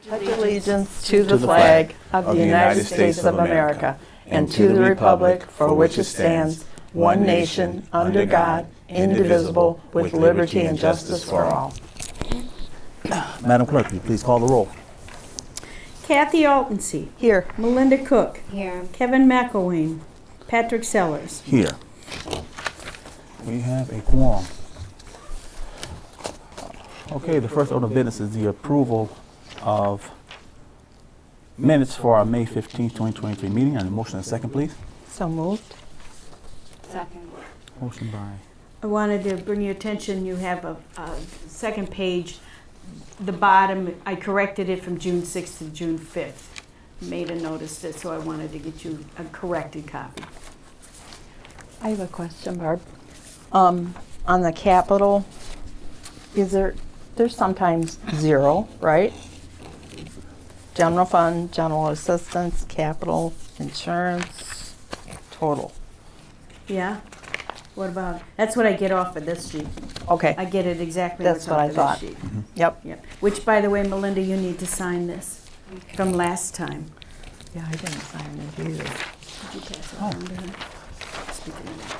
pledge allegiance to the flag of the United States of America and to the republic for which it stands, one nation, under God, indivisible, with liberty and justice for all. Madam Clerk, will you please call the roll? Kathy Altensee. Here. Melinda Cook. Here. Kevin McElwain. Patrick Sellers. Here. We have a quorum. Okay, the first order of business is the approval of minutes for our May 15th, 2023 meeting. And a motion and a second, please. So moved. Second. Motion by. I wanted to bring your attention, you have a second page. The bottom, I corrected it from June 6th to June 5th. Made a notice that, so I wanted to get you a corrected copy. I have a question, Barb. On the capital, there's sometimes zero, right? General fund, general assistance, capital, insurance, total. Yeah? What about, that's what I get off of this sheet. Okay, I get it exactly That's what's what I off of thought. this sheet. yep. Yep. Which, by the way, Melinda, you need to sign this from last time. Yeah, I didn't sign it either. Did you pass it around to her? Speaking of that.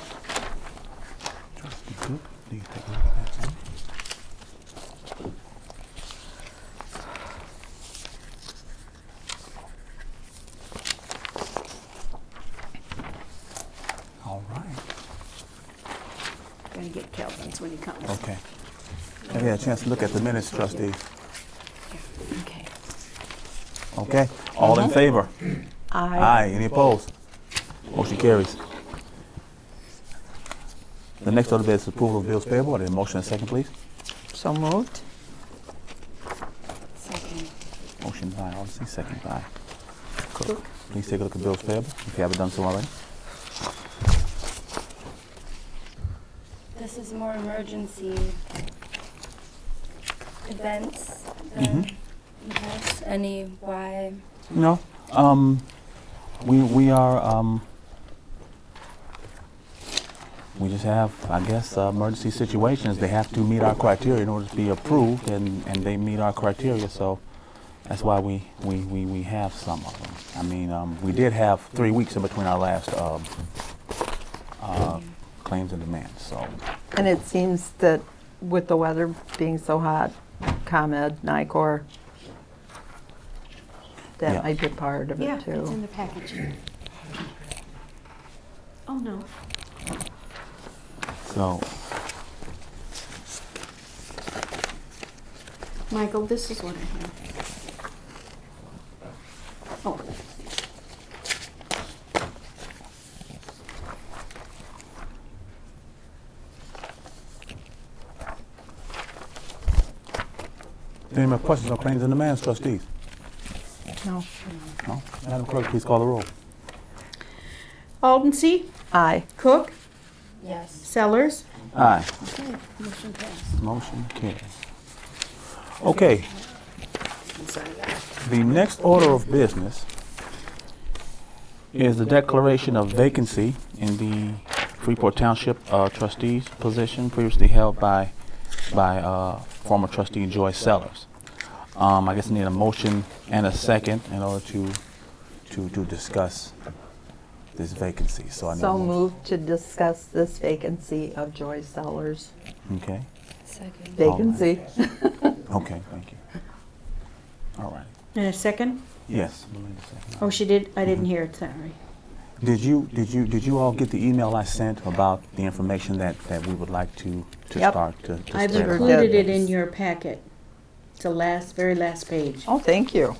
Trustee Cook, do you take a look at that? All right. Gotta get Kelvin's when he comes. Okay. Have you had a chance to look at the minutes, trustees? Okay. Okay. All in favor? Aye. Any opposed? Motion carries. The next order of business is approval of bills payable. A motion and a second, please. So moved. Second. Motion by Odyssey, second by Cook. Please take a look at bills payable if you haven't done so already. This is more emergency events. Events. Any why? No. We are we just have, I guess, emergency situations. They have to meet our criteria in order to be approved, and they meet our criteria. So that's why we have some of them. I mean, we did have 3 weeks in between our last claims and demands. So. And it seems that with the weather being so hot, ComEd, NICOR, that Yeah. might be part of Yeah, it it's in too. the package. Oh, no. So. Michael, this is what I have. Oh. Any more questions on claims and demands, trustees? No. No? Madam Clerk, please call the roll. Altensee. Aye. Cook. Yes. Sellers. Aye. Okay, motion passed. Motion carries. Okay, Sign that. the next order of business is the declaration of vacancy in the Freeport Township trustee's position previously held by former trustee Joy Sellers. I guess I need a motion and a second in order to discuss this vacancy. So I need a So motion. moved to discuss this vacancy of Joy Sellers. Okay. Second. Vacancy. Okay. Thank you. All right. And a second? Yes. Melinda, second. Oh, she did? I didn't hear it, sorry. Did you all get the email I sent about the information that we would like to Yep. start to I've start? sure included did. it in your packet. It's the very last page. Oh, thank you.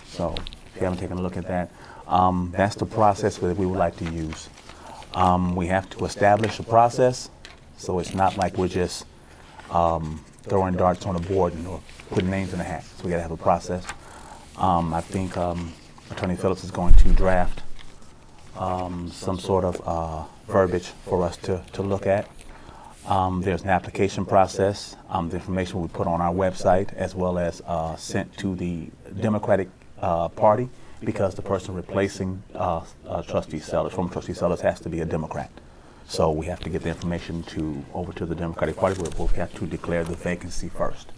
So if you haven't taken a look at that, that's the process that we would like to use. We have to establish a process, so it's not like we're just throwing darts on a board and or putting names in a hat. So we got to have a process. I think Attorney Phillips is going to draft some sort of verbiage for us to look at. There's an application process. The information we put on our website as well as sent to the Democratic Party, because the person replacing Trustee Sellers, former Trustee Sellers, has to be a Democrat. So we have to get the information over to the Democratic Party, where we have to declare the vacancy first.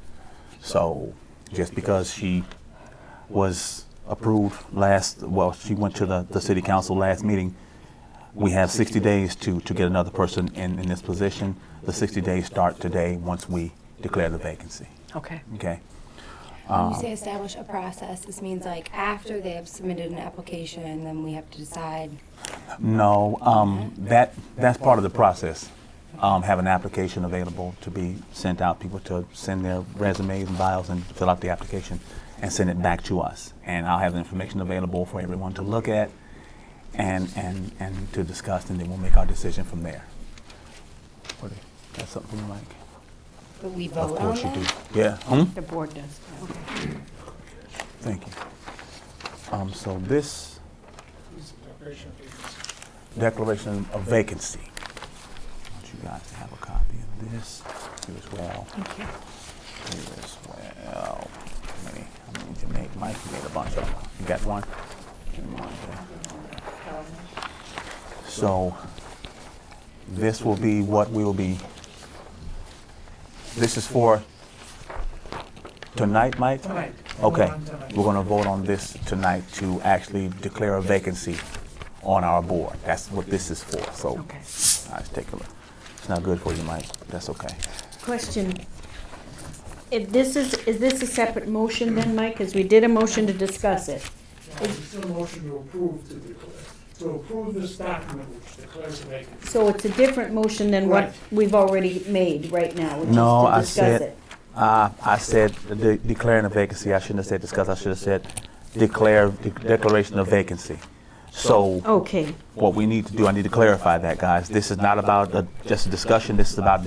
So just because she was approved she went to the city council last meeting. We have 60 days to get another person in this position. The 60 days start today once we declare the vacancy. Okay. Okay? When you say establish a process, this means like after they have submitted an application, then we have to decide. No, that's part of the process. Have an application available to be sent out, people to send their resumes and bios and fill out the application and send it back to us. And I'll have the information available for everyone to look at and to discuss, and then we'll make our decision from there. That's something you like? But we Of vote on course you do. that? Yeah. The board does. Okay. Thank you. So this declaration of vacancy. I want you guys to have a copy of this. You as well. Thank you. You as well. How many did you make? Mike, you made a bunch of them. You got one? Give me one there. So this will be what we will be. This is for tonight, Mike? Tonight. Okay. Tonight. We're going to vote on this tonight to actually declare a vacancy on our board. That's what this is for. So, Okay. let's take a look. It's not good for you, Mike. That's okay. Question. If this is this a separate motion then, Mike? Because we did a motion to discuss it. Now, it's a motion to approve this document which declares a vacancy. So it's a different motion than what Right. we've already made right now, which No, I is to discuss said, it. I said declaring a vacancy. I shouldn't have said discuss. I should have said declaration of vacancy. So Okay, what we need to do, I need to clarify that, guys. This is not about just a discussion. This is about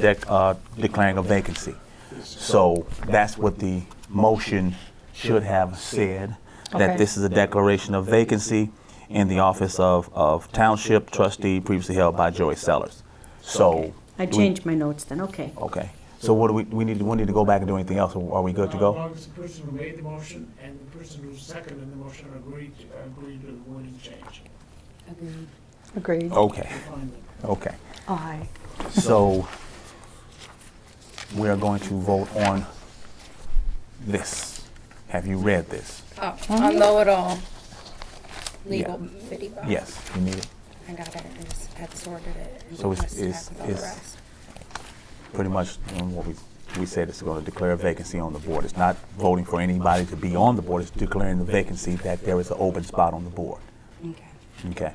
declaring a vacancy. So that's what the motion should have said, Okay. that this is a declaration of vacancy in the office of Township Trustee previously held by Joey Sellers. So, I changed my notes then, okay. okay. So what do we need to go back and do anything else, or are we good to As go? long as the person who made the motion and the person who seconded the motion agreed to the wording change. Agreed. Agreed. Okay, Fine. okay. Aye. So we are going to vote on this. Have you read this? Oh, I know it all. Legal video. Yes, you need it. I got it. I just had sorted it. and So messed it it's up with all the rest. pretty much what we said is going to declare a vacancy on the board. It's not voting for anybody to be on the board. It's declaring the vacancy that there is an open spot on the board. Okay. Okay.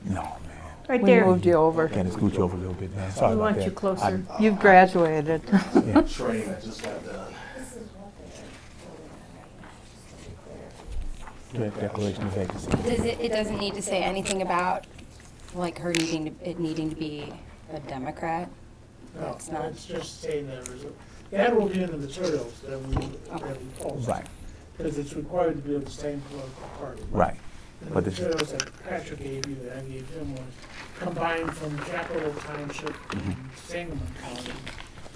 No, man. Right We there. moved you over. Got to scoot you over a little bit, man. Sorry We about want that. you closer. You've graduated. Training I just got done. Declaration of vacancy. It doesn't need to say anything about like her needing to be a Democrat. No, It's not. it's just saying that will be in the materials that we post. Right, Because it's required to be of the same political party. right. And But the this- materials that Patrick gave you, that I gave him, was combined from Capitol Township and Sangamon County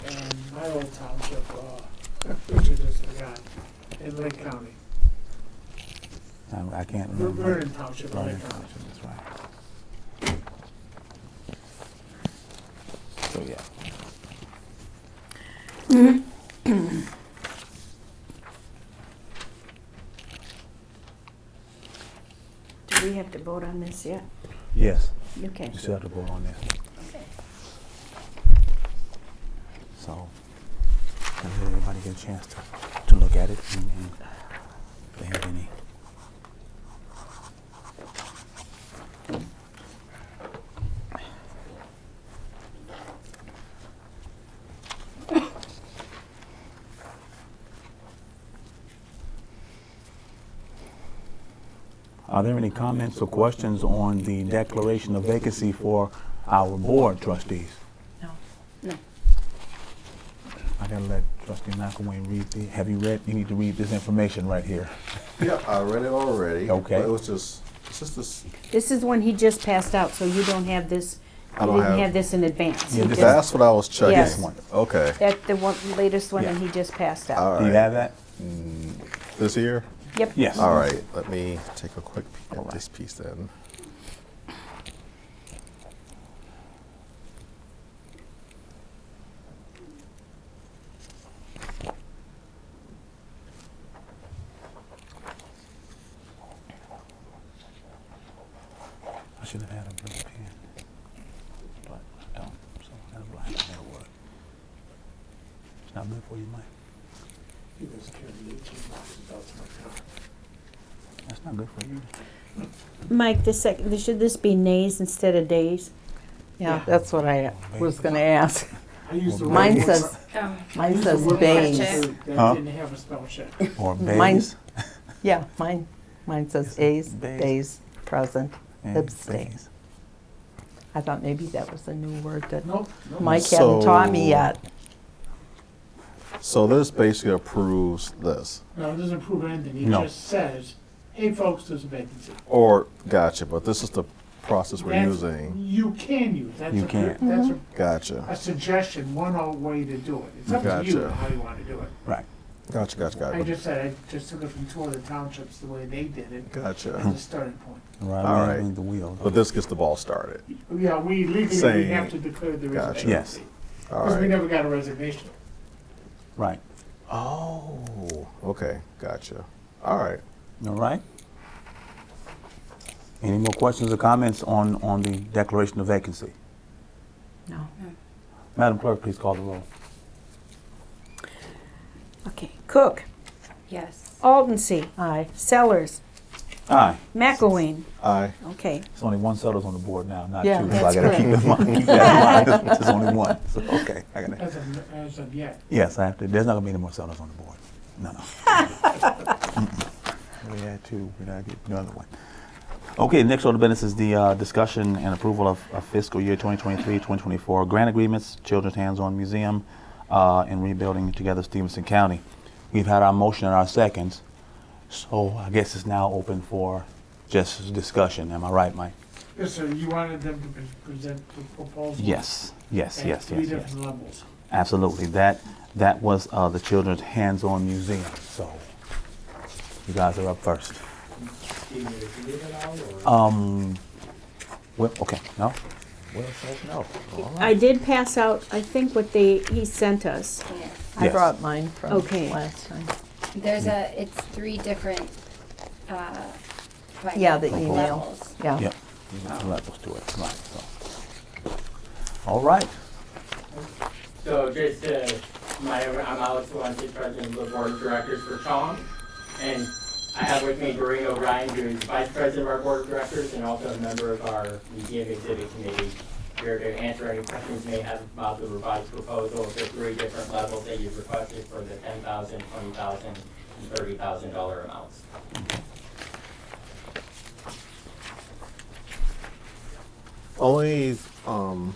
and my old township, which is just forgot, in Lake County. I can't remember. Vernon Township, in Vernon Lake County. Township, that's right. So, yeah. Do we have to vote on this yet? Yes, Okay. you still have to vote on this. So, did everybody get a chance to look at it and if they have any? Are there any comments or questions on the declaration of vacancy for our board trustees? No. No. I gotta let Trustee McElwain read you need to read this information right here. Yeah, I read it already. Okay. But it's just this. This is one he just passed out, so you don't have this, I you don't didn't have- have this in advance. Yeah, He this- just- That's what I was checking. Yes. This one. Okay. That's the one, latest one that Yeah. he just passed out. All Do you right. have that? This here? Yep. Yes. All right, let me take a quick peek All at right. this piece then. I should have had a blue pen, but I don't, so I got a black pen. That'll work. It's not good for you, Mike. He was carrying 18 boxes out to my car. That's not good for you. Mike, should this be nays instead of days? Yeah, that's what I was gonna ask. I used the Mine word- says, Oh. mine I says used the word days. that Huh? didn't have a spell check. Or Mine's- bays. Yeah, mine says A's, Days. days, present, and abstain. bays. I thought maybe that was a new word that Nope. nope. Mike hadn't taught me So- yet. So this basically approves this, No, it doesn't prove anything. It No. just says, hey, folks, there's a vacancy. or, gotcha, but this is the process we're That's- using. You can use. That's You a, can. That's Gotcha, a suggestion, one way to do it. It's up to you Gotcha. how you want to do it. Right. gotcha, I gotcha, just said, I just took it from two other townships, the way they did it, gotcha. as a starting point. Right. All we right. need the wheel. But this gets the ball started. Yeah, we legally, we Saying- have to declare there is a Gotcha. vacancy. Yes. All Because we right. never got a resignation. Right. Oh, okay, gotcha. All right. All right. Any more questions or comments on the declaration of vacancy? No. Madam Clerk, please call the roll. Okay. Cook, Yes. Aldensee, Aye. Sellers, Aye. McElwain. Aye. Okay. There's only one settlers on the board now, not Yeah, two. So I that's gotta keep correct. in mind, keep that in mind. There's only one. So, okay, I got it. As of yet. Yes, I have to. There's not gonna be any more settlers on the board. No, no. Mm-mm. We had two. We gotta get another one. Okay, next order of business is the discussion and approval of fiscal year 2023-2024 grant agreements, Children's Hands-On Museum, and rebuilding together Stevenson County. We've had our motion and our seconds, so I guess it's now open for just discussion. Am I right, Mike? Yes, sir, you wanted them to present the proposal? Yes, yes, At yes, three yes, yes. different levels. Absolutely. That was the Children's Hands-On Museum. So you guys are up first. Well, okay, no? Will says no. All right. I did pass out, I think, what he sent us. Yeah. I Yes. brought mine from Okay. last time. It's 3 different, Yeah, the Proposal. email. levels. Yeah. Yep. There's levels to it. Right. So. All right. So just, I'm Alex Valencia, President of the Board of Directors for CHOM. And I have with me Doreen O'Brien, who is Vice President of our Board of Directors and also a member of our Museum Exhibit Committee, here to answer any questions you may have about the revised proposal of the 3 different levels that you've requested for the $10,000, $20,000, and $30,000 amounts. Only, and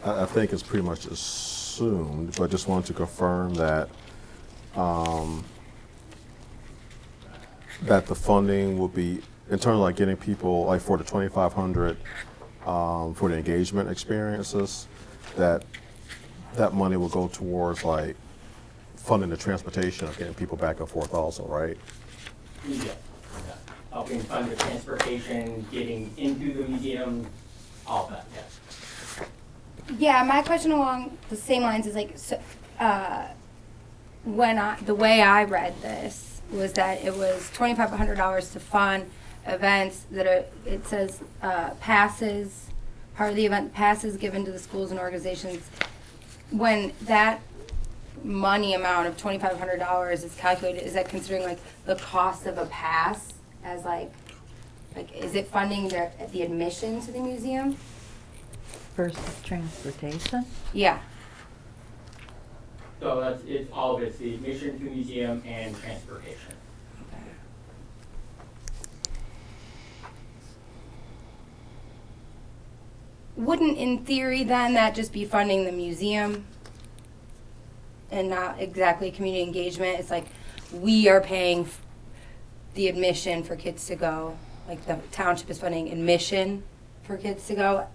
I think it's pretty much assumed, but just wanted to confirm that, that the funding will be, in terms of like getting people, like for the 2,500, for the engagement experiences, that money will go towards like funding the transportation of getting people back and forth also, right? Yeah. Helping fund the transportation, getting into the museum, all of that, yes. Yeah, my question along the same lines is like, so, the way I read this was that it was $2,500 to fund events that are, it says, passes, part of the event, passes given to the schools and organizations. When that money amount of $2,500 is calculated, is that considering like the cost of a pass as like is it funding the admission to the museum? Versus transportation? Yeah. So it's all of it's the admission to the museum and transportation. Wouldn't, in theory, then that just be funding the museum and not exactly community engagement? It's like we are paying the admission for kids to go, like the township is funding admission for kids to go.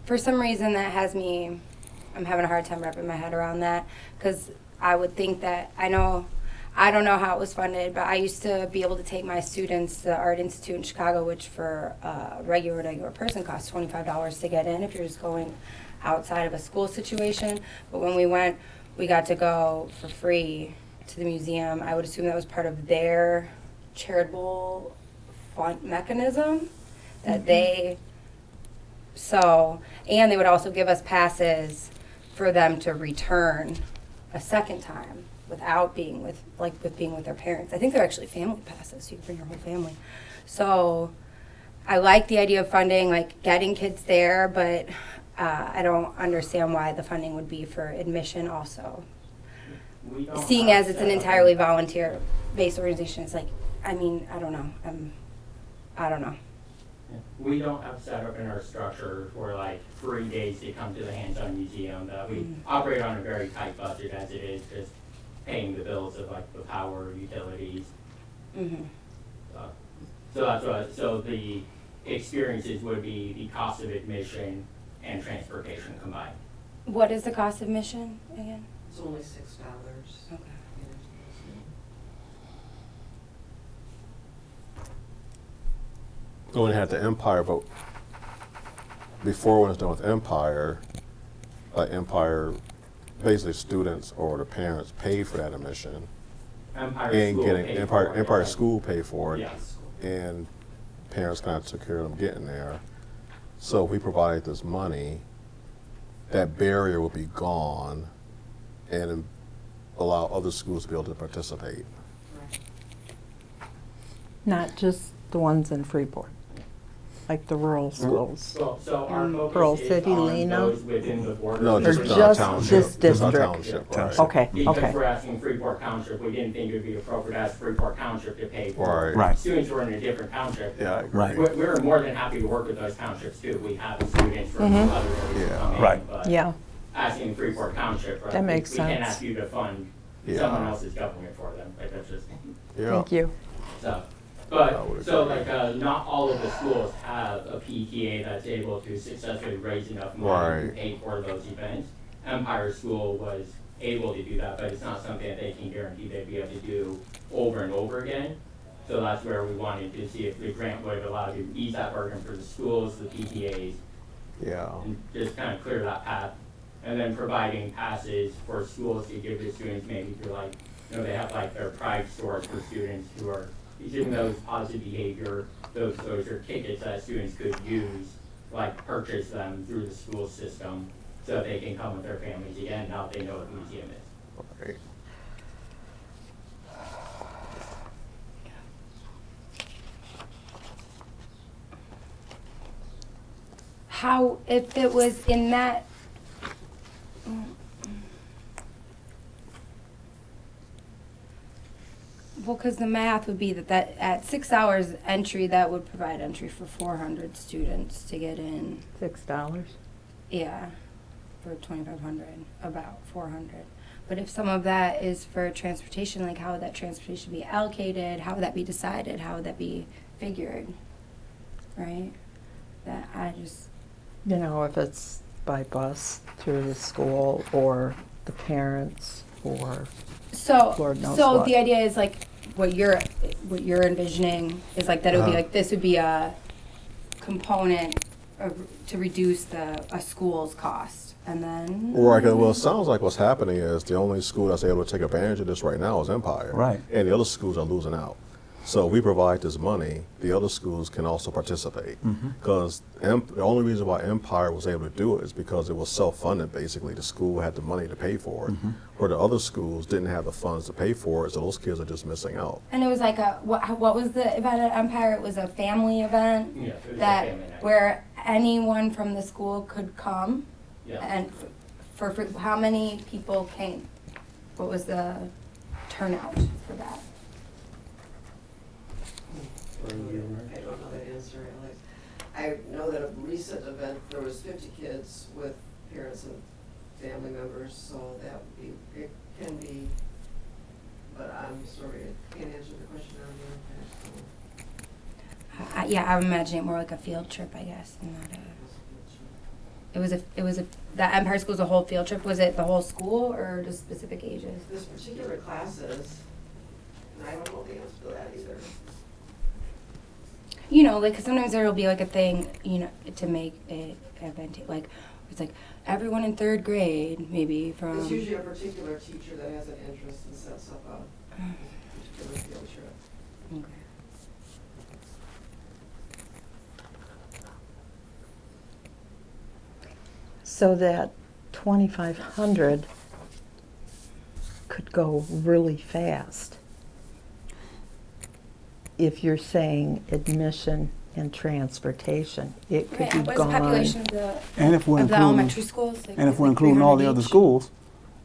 For some reason, that has me. I'm having a hard time wrapping my head around that because I would think that I know I don't know how it was funded, but I used to be able to take my students to the Art Institute in Chicago, which for a regular person costs $25 to get in if you're just going outside of a school situation. But when we went, we got to go for free to the museum. I would assume that was part of their charitable fund mechanism that they, and they would also give us passes for them to return a second time without being with being with their parents. I think they're actually family passes, so you can bring your whole family. So I like the idea of funding, like getting kids there, but I don't understand why the funding would be for admission also. We don't Seeing have as it's an that. entirely volunteer-based organization, it's like, I mean, I don't know. I don't know. We don't have set up in our structure for like 3 days to come to the hands-on museum. We operate on a very tight budget as it is, just paying the bills of like the power, utilities. Mm-hmm. So that's what, so the experiences would be the cost of admission and transportation combined. What is the cost of admission again? It's only $6. Okay. Going ahead to Empire, but before when it's done with Empire, Empire, basically students or the parents pay for that admission. Empire And School getting paid Empire, for it, Empire right? School pay for it. Yes. And parents kind of took care of them getting there. So if we provided this money, that barrier will be gone and allow other schools to be able to participate. Not just the ones in Freeport, like the rural schools. So our Pearl focus is City, on Lena? those within the borders. No, of just Or the just township. this Just our district? township, right. Okay, Because okay. we're asking Freeport Township, we didn't think it would be appropriate to ask Freeport Township to pay for Right. Right. students who are in a different township. Yeah, I agree. Right. We're more than happy to work with those townships too. We have students from other areas Yeah. who come in, Right. but Yeah, asking Freeport Township, right, That makes we can't sense. ask you to fund Yeah. someone else's government for them. Like that's just Yeah. thank you. so. I But would so agree. like not all of the schools have a PTA that's able to successfully raise enough money to Right. pay for those events. Empire School was able to do that, but it's not something that they can guarantee they'd be able to do over and over again. So that's where we wanted to see if the grant would allow you to ease that burden for the schools, the PTAs, Yeah. and just kind of clear that path. And then providing passes for schools to give to students, maybe through like, they have like their pride stores for students who are using those positive behavior, those are tickets that students could use, like purchase them through the school system so that they can come with their families again, now they know what the museum is. Right. How, if it was in that, well, because the math would be that at 6 hours entry, that would provide entry for 400 students to get in. $6. Yeah, for 2,500, about 400. But if some of that is for transportation, like how would that transportation be allocated? How would that be decided? How would that be figured? Right? That I just, You know, if it's by bus through the school or the parents or, so, Lord knows so what. the idea is like what you're envisioning is like that it would be like, this would be a component to reduce a school's cost. And then. Right, 'cause, well, it sounds like what's happening is the only school that's able to take advantage of this right now is Empire. Right. And the other schools are losing out. So we provide this money, the other schools can also participate. Because the only reason why Empire was able to do it is because it was self-funded, basically. The school had the money to pay for it. Where the other schools didn't have the funds to pay for it, so those kids are just missing out. And it was like what was the event at Empire? It was a family event Yes, it was a that family night. where anyone from the school could come. Yeah. And for how many people came? What was the turnout for that? I don't know that answer, Alex. I know that a recent event, there was 50 kids with parents and family members, so that would be, it can be, but I'm sorry, I can't answer the question on the impact. Yeah, I'm imagining it more like a field trip, I guess, and not a. It was a that Empire School was a whole field trip. Was it the whole school or just specific ages? This particular classes, And I don't know the answer to that either. You know, like, 'cause sometimes there will be like a thing, you know, to make it event, like, it's like everyone in 3rd grade, maybe from. It's usually a particular teacher that has an interest and sets up a particular field trip. Okay. So that 2,500 could go really fast if you're saying admission and transportation. It could Right, be and what is the population gone. of And if we're the including, elementary schools? Like, and if is we're it including all the 300 other each? schools,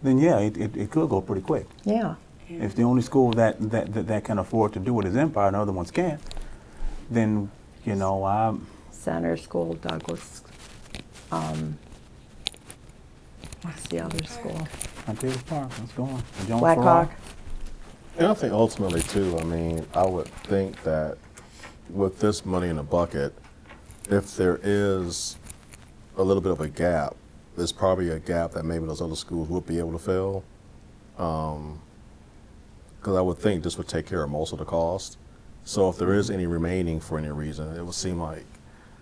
then yeah, it could go pretty quick. Yeah. If the only school that can afford to do it is Empire and other ones can't, then, you know, Center School, Douglas. What's the other school? Davis Park, let's go on. Jones Blackhawk. And I think ultimately too, I mean, I would think that with this money in the bucket, if there is a little bit of a gap, there's probably a gap that maybe those other schools would be able to fill. Because I would think this would take care of most of the cost. So if there is any remaining for any reason, it would seem like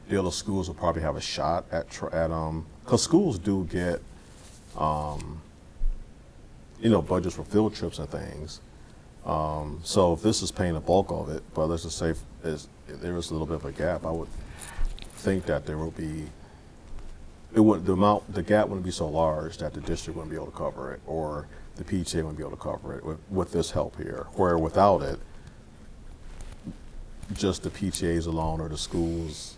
the other schools will probably have a shot at because schools do get, you know, budgets for field trips and things. So if this is paying the bulk of it, but let's just say if there is a little bit of a gap, I would think that there will be, the gap wouldn't be so large that the district wouldn't be able to cover it, or the PTA wouldn't be able to cover it with this help here. Where without it, just the PTAs alone or the schools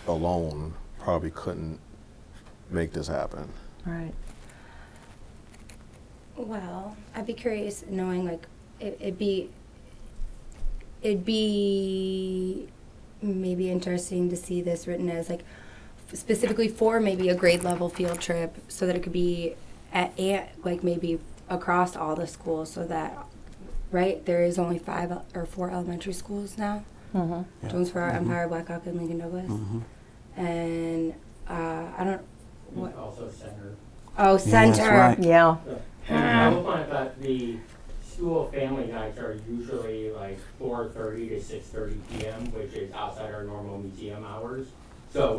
alone probably couldn't make this happen. Right. Well, I'd be curious knowing, like, it'd be maybe interesting to see this written as, like, specifically for maybe a grade level field trip, so that it could be at like maybe across all the schools, so that, right, there is only 5 or 4 elementary schools now. Mm-hmm. Yeah. Jonesboro, Empire, Blackhawk, and Lincoln Douglas. And I don't. What? Also center. Oh, Yeah, that's center. right. Yeah. I will point out that the school family nights are usually like 4:30 to 6:30 p.m., which is outside our normal museum hours. So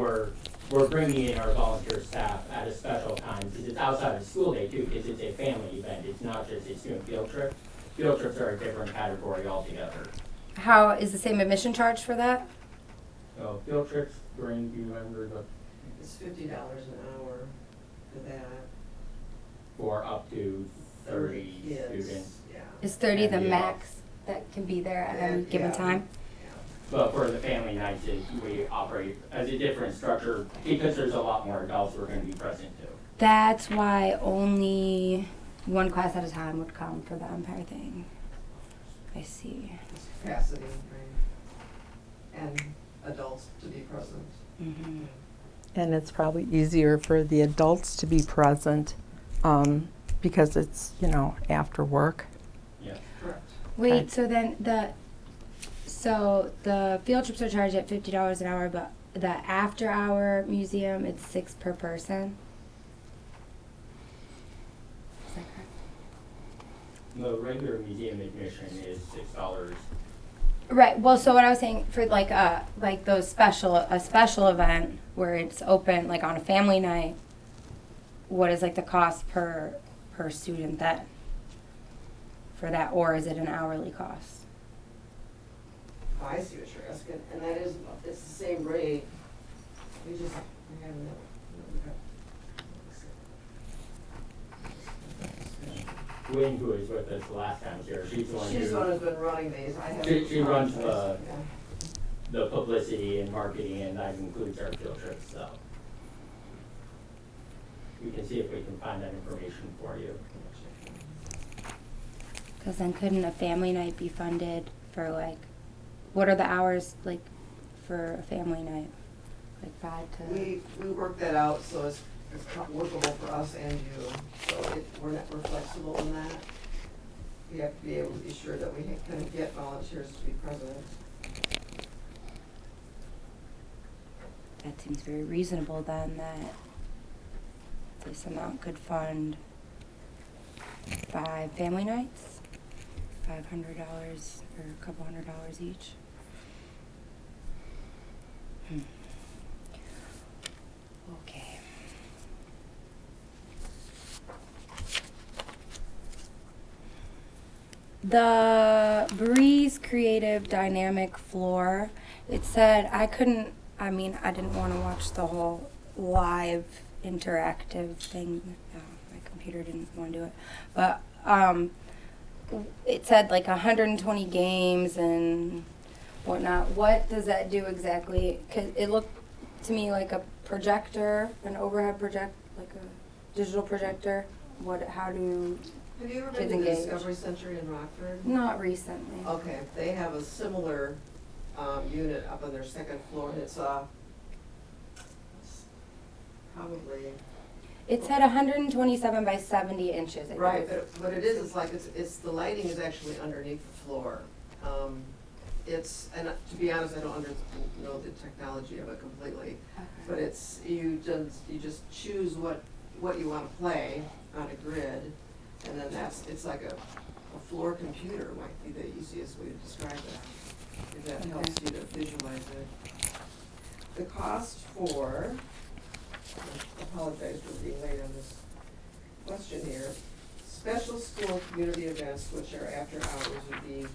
we're bringing in our volunteer staff at a special time because it's outside of school day too, because it's a family event. It's not just a student field trip. Field trips are a different category altogether. How is the same admission charge for that? So field trips, Green, do you remember the It's $50 an hour for that. for up to 30 kids. students? Yeah. Is 30 the Yeah. max that can be there at any given Yeah. time? But for the family nights, we operate as a different structure because there's a lot more adults who are going to be present too. That's why only one class at a time would come for the Empire thing. I see. It's capacity, right? And adults to be present. Mm-hmm. And it's probably easier for the adults to be present because it's, you know, after work. Yeah. Correct. Wait, Okay. so then the field trips are charged at $50 an hour, but the after-hour museum, it's $6 per person? Is that correct? The regular museum admission is $6. Right. Well, so what I was saying for like those a special event where it's open, like on a family night, what is like the cost per student then for that, or is it an hourly cost? Oh, I see what you're asking, and that is, it's the same rate. We have Wynn, who was with us the last time here, she's the one She's the one who, who's been running these. I haven't. She runs yeah. the publicity and marketing, and that includes our field trips, so. We can see if we can find that information for you. Because then couldn't a family night be funded for like, what are the hours like for a family night? Like 5 to. We work that out so it's workable for us and you. So we're flexible in that. We have to be able to be sure that we can get volunteers to be present. That seems very reasonable then, that this amount could fund 5 family nights $500 or a couple $100 each. Okay. The Breeze Creative Dynamic Floor, it said I didn't want to watch the whole live interactive thing. My computer didn't want to do it. But it said like 120 games and whatnot. What does that do exactly? 'Cause it looked to me like a projector, an overhead project, like a digital projector. How do Have you ever Kids been to the engaged. Discovery Center in Rockford? not recently? Okay, they have a similar unit up on their second floor, and it's probably, It said 127 by 70 inches. It right, goes- but what it is, like, it's, the lighting is actually underneath the floor. And to be honest, I don't know the technology of it completely, but Okay. it's, you just choose what you wanna play on a grid, and then it's like a floor computer might be the easiest way to describe it, if that helps you to visualize it. The cost for, I apologize for being late on this question here, special school community events, which are after hours, would be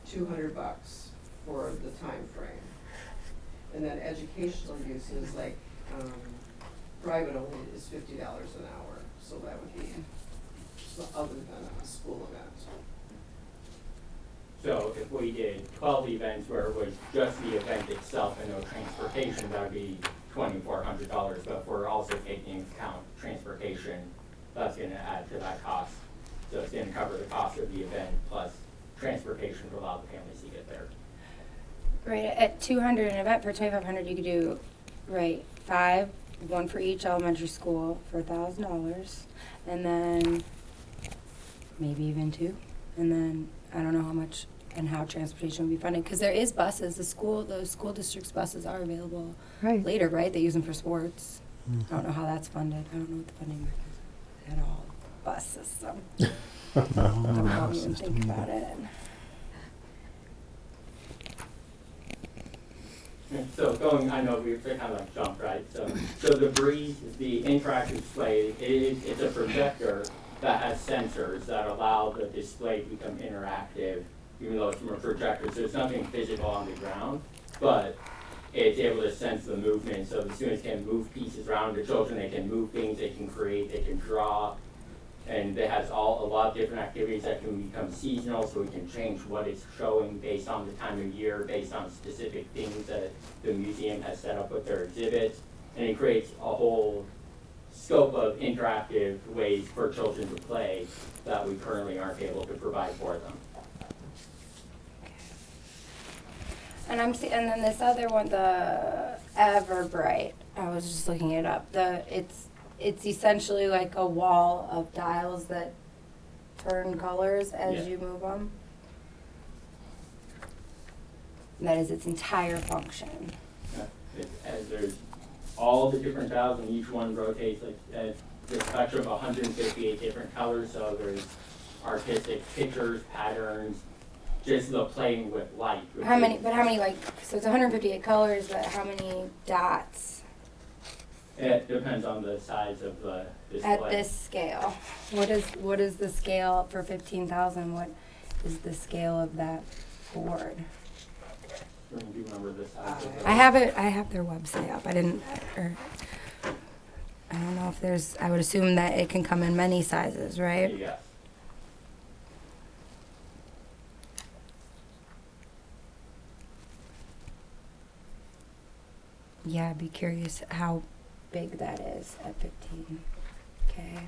$200 for the time frame. And then educational uses, like, private only is $50 an hour, so that would be other than a school event. So if we did 12 events where it was just the event itself and no transportation, that would be $2,400. But if we're also taking into account transportation, that's gonna add to that cost. So it's gonna cover the cost of the event plus transportation to allow the families to get there. Right, at 200 an event for 2,500, you could do, right, 5, one for each elementary school for $1,000, and then maybe even 2, and then I don't know how much and how transportation would be funded, because there is buses, those school districts' buses are available Right. later, right? They use them for sports. I don't know how that's funded. I don't know what the funding is at all. Bus system. Don't even think about it. So I know we kind of like jumped, right? So the Breeze, the interactive display, it's a projector that has sensors that allow the display to become interactive, even though it's from a projector. So it's nothing physical on the ground, but it's able to sense the movement. So the students can move pieces around. The children, they can move things, they can create, they can draw. And it has a lot of different activities that can become seasonal, so we can change what it's showing based on the time of year, based on specific things that the museum has set up with their exhibits. And it creates a whole scope of interactive ways for children to play that we currently aren't able to provide for them. And and then this other one, the Everbright. I was just looking it up. It's essentially like a wall of dials that turn colors as you move them. That is its entire function. As there's all the different dials, and each one rotates like the spectrum of 158 different colors. So there's artistic pictures, patterns, just the playing with light. How many, like, so it's 158 colors, but how many dots It depends on the size of the display. at this scale? What is the scale for 15,000? What is the scale of that board? Do you remember the size of I have their website up. I don't know if there's, I would assume that it can come in many sizes, right? Yes. Yeah, I'd be curious how big that is at 15K.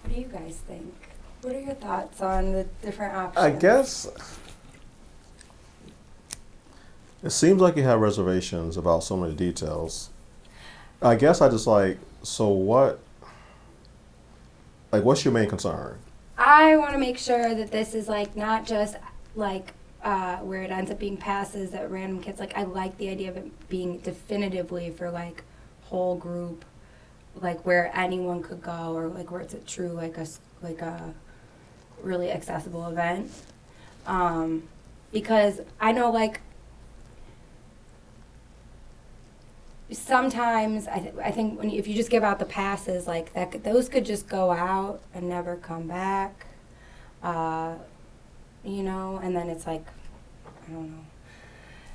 What do you guys think? What are your thoughts on the different options? I guess it seems like you have reservations about some of the details. I guess I just so what, what's your main concern? I want to make sure that this is like not just like where it ends up being passes that random kids, like, I like the idea of it being definitively for, like, whole group, like, where anyone could go, or, like, where it's a true, like a really accessible event. Because I know, like, sometimes I think if you just give out the passes, like, those could just go out and never come back, you know, and then it's like, I don't know.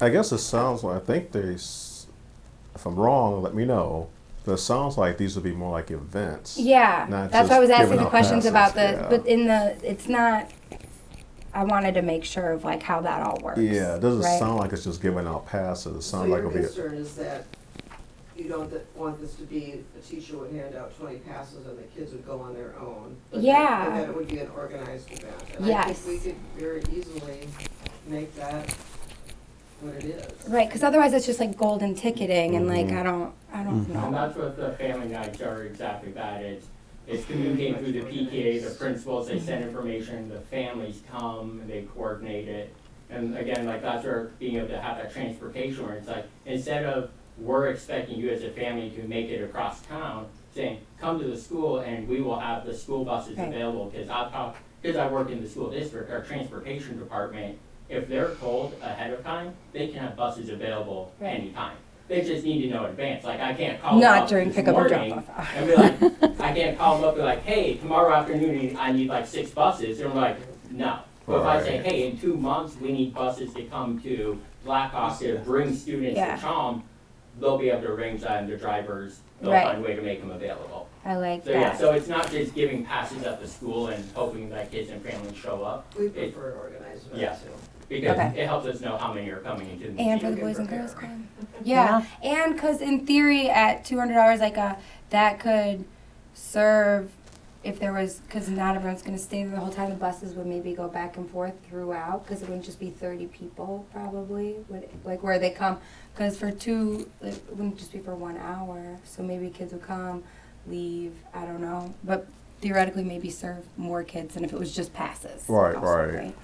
I guess it sounds like, I think if I'm wrong, let me know. But it sounds like these would be more like events. Yeah, not that's just why I was asking giving the out questions passes, about yeah. but it's not, I wanted to make sure of, like, how that all works. Yeah, it doesn't right? sound like it's just giving out passes. It So sounds like your it'll be. concern is that you don't want this to be, a teacher would hand out 20 passes and the kids would go on their own. But Yeah. That it would be an organized event. And I Yes. think we could very easily make that what it is. Right, because otherwise it's just like golden ticketing, and like I don't And know. that's what the family nights are exactly that. It's communicating through the PTA, the principals, they send information, the families come, they coordinate it. And again, like that's where being able to have that transportation where it's like, instead of we're expecting you as a family to make it across town, saying, come to the school and we will have the school buses Right. available. Because I work in the school district, our transportation department, if they're told ahead of time, they can have buses available Right. anytime. They just need to know in advance. Like I can't call them Not up during this pickup and morning drop off. and be like, I can't call them up and be like, hey, tomorrow afternoon I need like 6 buses. And I'm like, no. But if I say, hey, in 2 months we need buses to come to Blackhawk to bring students Yeah. to Chom, they'll be able to arrange that, and the drivers, they'll Right. find a way to make them available. I like So that. yeah, so it's not just giving passes at the school and hoping that kids and families show up. We prefer an organized event Yeah. too. Because Okay. it helps us know how many are coming into the And for museum. the Boys and Girls Club. Yeah, and because in theory, at $200, like that could serve if there was, because not everyone's going to stay there the whole time. The buses would maybe go back and forth throughout, because it wouldn't just be 30 people probably, like where they come. Because it wouldn't just be for 1 hour. So maybe kids would come, leave. I don't know, but theoretically maybe serve more kids than if it was just passes. Right, also, right.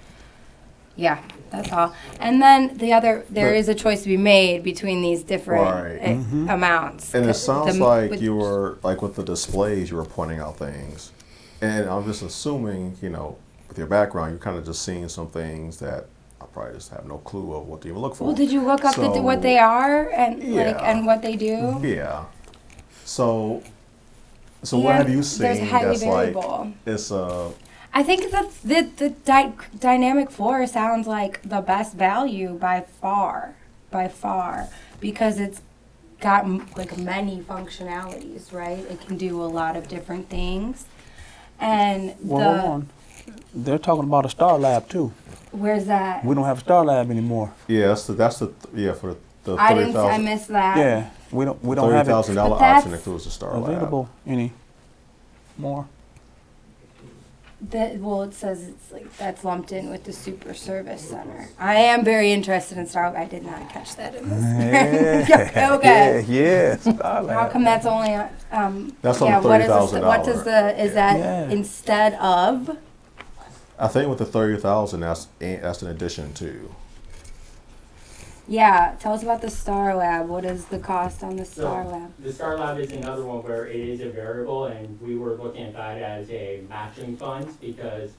Yeah, that's all. And then there is a choice to be made between these different Right. amounts. And it sounds like with- you were, like with the displays, you were pointing out things. And I'm just assuming, with your background, you're kind of just seeing some things that I probably just have no clue of what to even look for. Well, did you look up So- what they are and Yeah. and what they do? Yeah. So what have you There's seen highly that's like, variable. it's I think the dynamic floor sounds like the best value by far, because it's got like many functionalities, right? It can do a lot of different things, and Well, hold on. They're talking about a Star Lab too. where's that? We don't have a Star Lab anymore. yeah, that's the for the I didn't. I $30,000 missed that. Yeah, we don't have it $30,000 But that's option includes the Star Lab. available anymore. Well, it says it's like that's lumped in with the Super Service Center. I am very interested in Star. I did not catch that in this. Yeah. Okay. Yeah, Star How Lab. come that's only That's on yeah, the what is $30,000. what does is that Yeah. instead of? I think with the 30,000, that's an addition to. Yeah, tell us about the Star Lab. What is the cost on the Star Lab? The Star Lab is another one where it is a variable, and we were looking at that as a matching fund because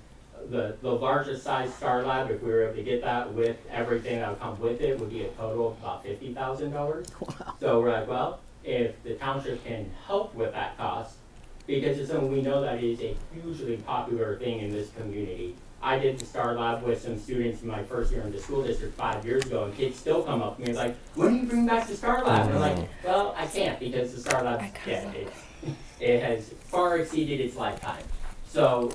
the largest size Star Lab, if we were able to get that with everything that would come with it, would be a total of about $50,000. So we're like, well, if the township can help with that cost, because it's something we know that is a hugely popular thing in this community. I did the Star Lab with some students in my first year in the school district 5 years ago, and kids still come up to me and like, when do you bring back the Star Lab? And I'm like, well, I can't because the Star Lab, it has far exceeded its lifetime. So,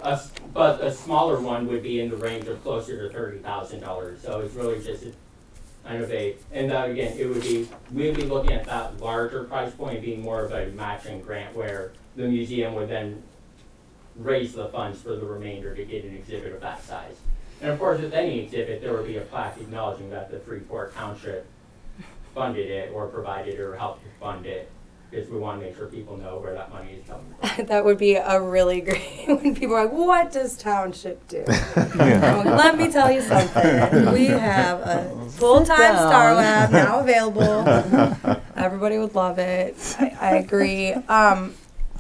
but a smaller one would be in the range of closer to $30,000. So it's really just kind of and that again, we'd be looking at that larger price point being more of a matching grant where the museum would then raise the funds for the remainder to get an exhibit of that size. And of course, with any exhibit, there would be a plaque acknowledging that the Freeport Township funded it or provided or helped fund it. because we want to make sure people know where that money is coming from. That would be a really great, when people are like, what does township do? Yeah. Well, let me tell you something. We have a full-time Star Lab now available. Everybody would love it. I agree.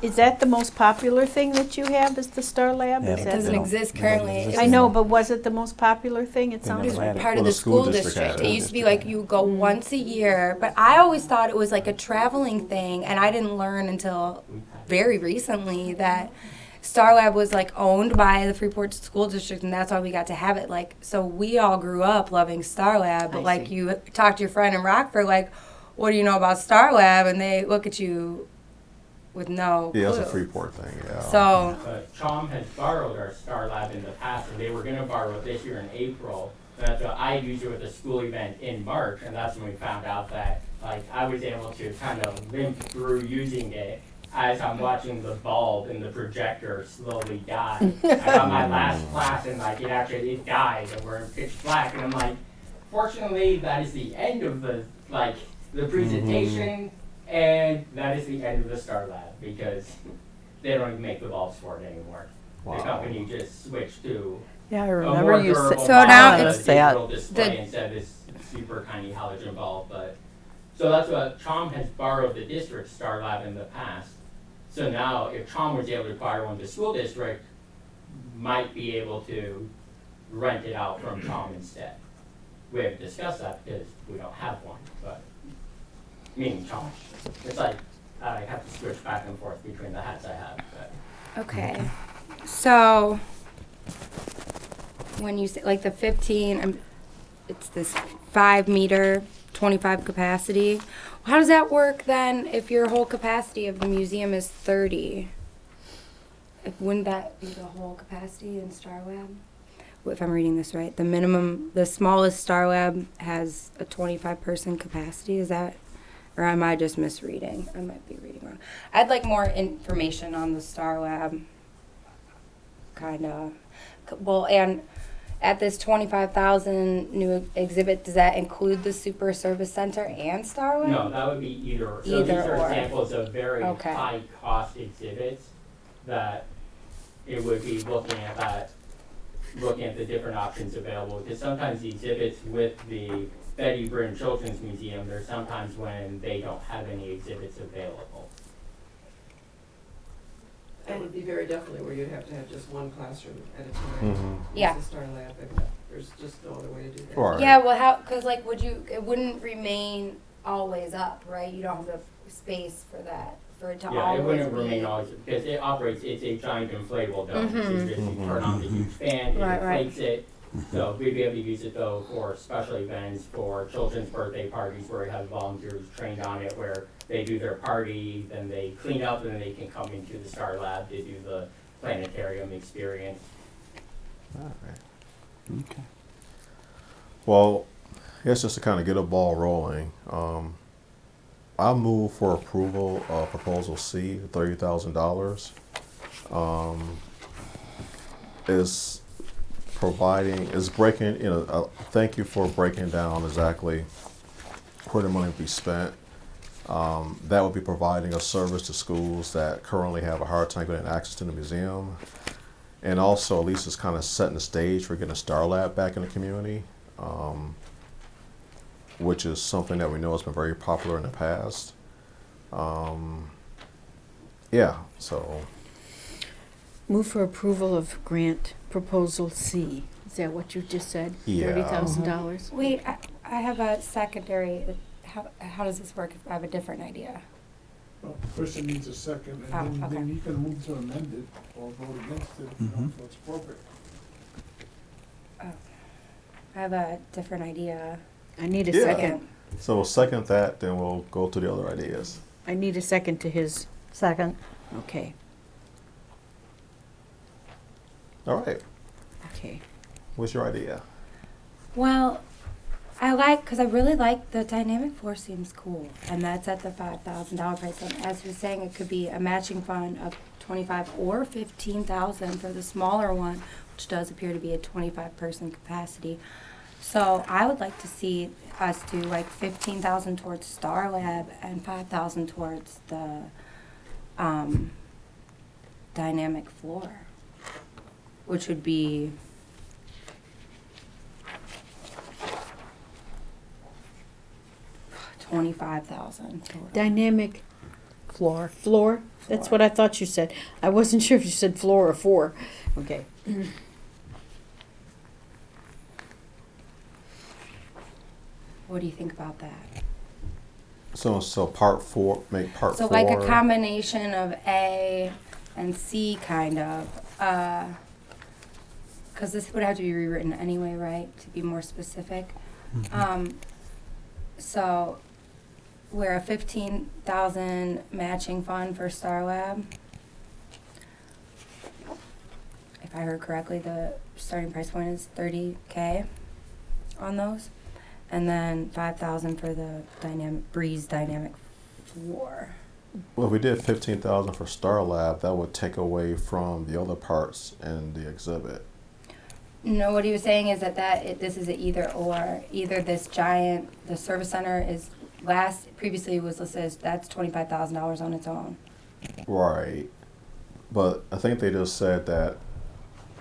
Is that the most popular thing that you have, is the Star Lab? Yeah, Is It that doesn't the- exist currently. I know, but was it the most popular thing? It We sounds It was never like. had it. part of Well, the school district. had It it. used to be like you go once a year, but I always thought it was like a traveling thing, and I didn't learn until very recently that Star Lab was like owned by the Freeport School District, and that's why we got to have it. Like, so we all grew up loving Star Lab, but I like see. you talk to your friend in Rockford, like, what do you know about Star Lab? And they look at you with no Yeah, it's a clue. Freeport thing, yeah. So But Chom has borrowed our Star Lab in the past, and they were gonna borrow it this year in April. And that's what I used it with a school event in March, and that's when we found out that, like, I was able to kind of limp through using it as I'm watching the bulb in the projector slowly die. I got my last class, and like, it died, and we're in pitch black, and I'm like, fortunately, that is the end of the presentation, and that is the end of the Star Lab, because they don't even make the bulbs for it anymore. The Wow. company just switched to Yeah, I a remember more you durable said. So now model, it's a that. digital display instead of this super tiny halogen bulb. But so that's what Chom has borrowed the district Star Lab in the past. So now, if Chom was able to acquire one, the school district might be able to rent it out from Chom instead. We haven't discussed that because we don't have one, but meaning Chom. It's like I have to switch back and forth between the hats I have. But. okay, so when you say like the 15, it's this 5 meter, 25 capacity. How does that work then if your whole capacity of the museum is 30? Wouldn't that be the whole capacity in Star Lab? If I'm reading this right, the smallest Star Lab has a 25-person capacity. Is that, or am I just misreading? I might be reading wrong. I'd like more information on the Star Lab. Kind of. Well, and at this 25,000 new exhibit, does that include the Super Service Center and Star Lab? No, that would be either or. So Either these are or. examples of very Okay. high cost exhibits that it would be looking at the different options available. Because sometimes the exhibits with the Betty Bryn Children's Museum, there's sometimes when they don't have any exhibits available. That would be very definitely where you'd have to have just one classroom at a time. Mhm. Yeah. Use the Star Lab, and there's just no other way to do that. Right. Yeah, well, how, because like, it wouldn't remain always up, right? You don't have the space for that, for it to Yeah, always it wouldn't be. remain always, because it operates, it's a giant inflatable dome. Mhm. It's just you turn on the huge fan, it Right, right. inflates it. So we'd be able to use it though for special events, for children's birthday parties where we have volunteers trained on it, where they do their party, then they clean up, and then they can come into the Star Lab to do the planetarium experience. All right. Okay. Well, I guess just to kind of get a ball rolling, I move for approval of proposal C, $30,000. Is breaking, thank you for breaking down exactly where the money will be spent. That would be providing a service to schools that currently have a hard time getting access to the museum. And also, at least it's kind of setting the stage for getting a Star Lab back in the community, which is something that we know has been very popular in the past. Yeah, so, Move for approval of grant proposal C. Is that what you just said? Yeah. $30,000? Wait, I have a secondary, how does this work if I have a different idea? Well, first it needs a second, Oh, and okay. then you can move to amend it or vote against it if you don't feel it's appropriate. I have a different idea. I need a Yeah. second. so we'll second that, then we'll go to the other ideas. I need a second to his. Second. Okay, All right, okay. what's your idea? Well, because I really like the dynamic force seems cool, and that's at the $5,000 price. And as you're saying, it could be a matching fund of 25 or 15,000 for the smaller one, which does appear to be a 25-person capacity. So I would like to see us do like 15,000 towards Star Lab and 5,000 towards the dynamic floor, which would be $25,000 total. Dynamic Floor. floor? That's what I thought you said. I wasn't sure if you said floor or four. Okay. What do you think about that? So part four, make part So four. like a combination of A and C kind of, because this would have to be rewritten anyway, right, to be more specific. So we're a 15,000 matching fund for Star Lab. If I heard correctly, the starting price point is $30K on those. And then 5,000 for the Breeze dynamic floor. Well, if we did 15,000 for Star Lab, that would take away from the other parts in the exhibit. No, what he was saying is that this is a either or. Either this giant, the service center is previously was listed as that's $25,000 on its own. Right. But I think they just said that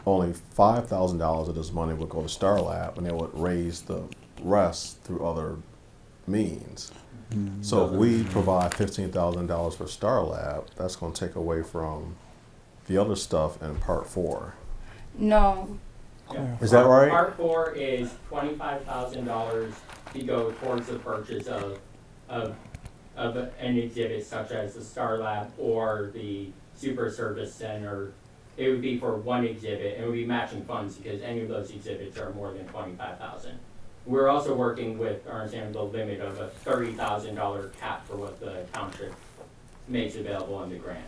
only $5,000 of this money would go to Star Lab, and they would raise the rest through other means. So if we provide $15,000 for Star Lab, that's going to take away from the other stuff in part four. No. Yeah. Is that right? Part 4 is $25,000 to go towards the purchase of an exhibit such as the Star Lab or the Super Service Center. It would be for one exhibit, and it would be matching funds because any of those exhibits are more than $25,000. We're also working with our understanding the limit of a $30,000 cap for what the township makes available in the grant.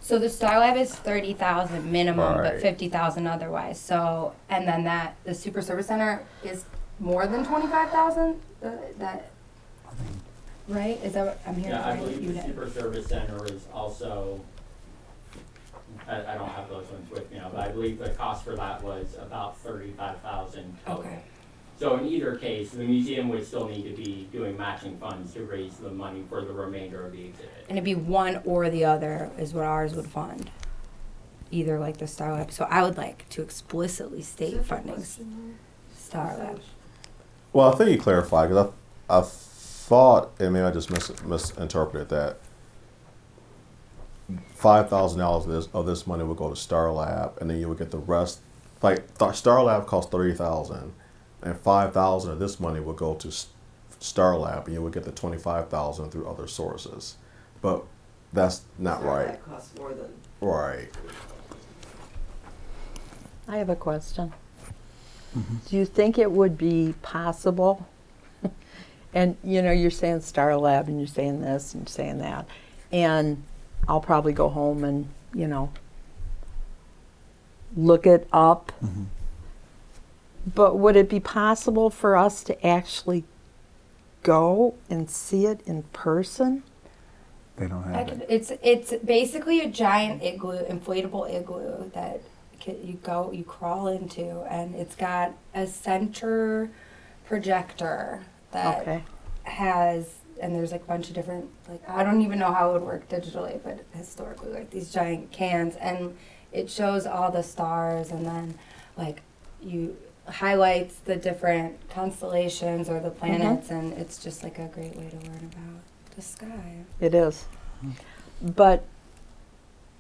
So the Star Lab is 30,000 minimum, but Right. 50,000 otherwise. So, and then the Super Service Center is more than 25,000. That right? Is that what I'm hearing? Yeah, I right? believe You the did. Super Service Center is also, I don't have those ones with me now, but I believe the cost for that was about $35,000 total. Okay. So in either case, the museum would still need to be doing matching funds to raise the money for the remainder of the exhibit. And it'd be one or the other is what ours would fund. Either like the Star Lab. So I would like to explicitly state funding Star Lab. Well, I think you clarified because I thought, and maybe I just misinterpreted that $5,000 of this money would go to Star Lab, and then you would get the rest. Like Star Lab cost $30,000, and $5,000 of this money would go to Star Lab, and you would get the $25,000 through other sources. But that's not So right. That costs more than. Right. I have a question. Do you think it would be possible? And you're saying Star Lab, and you're saying this, and you're saying that, and I'll probably go home and look it up. But would it be possible for us to actually go and see it in person? They don't have it. It's basically a giant igloo, inflatable igloo that you crawl into, and it's got a center projector that has, and there's like a bunch of different, like, I don't even know how it would work digitally, but historically, like these giant cans, and it shows all the stars, and then like you highlights the different constellations or the planets, and it's just like a great way to learn about the sky. It is. But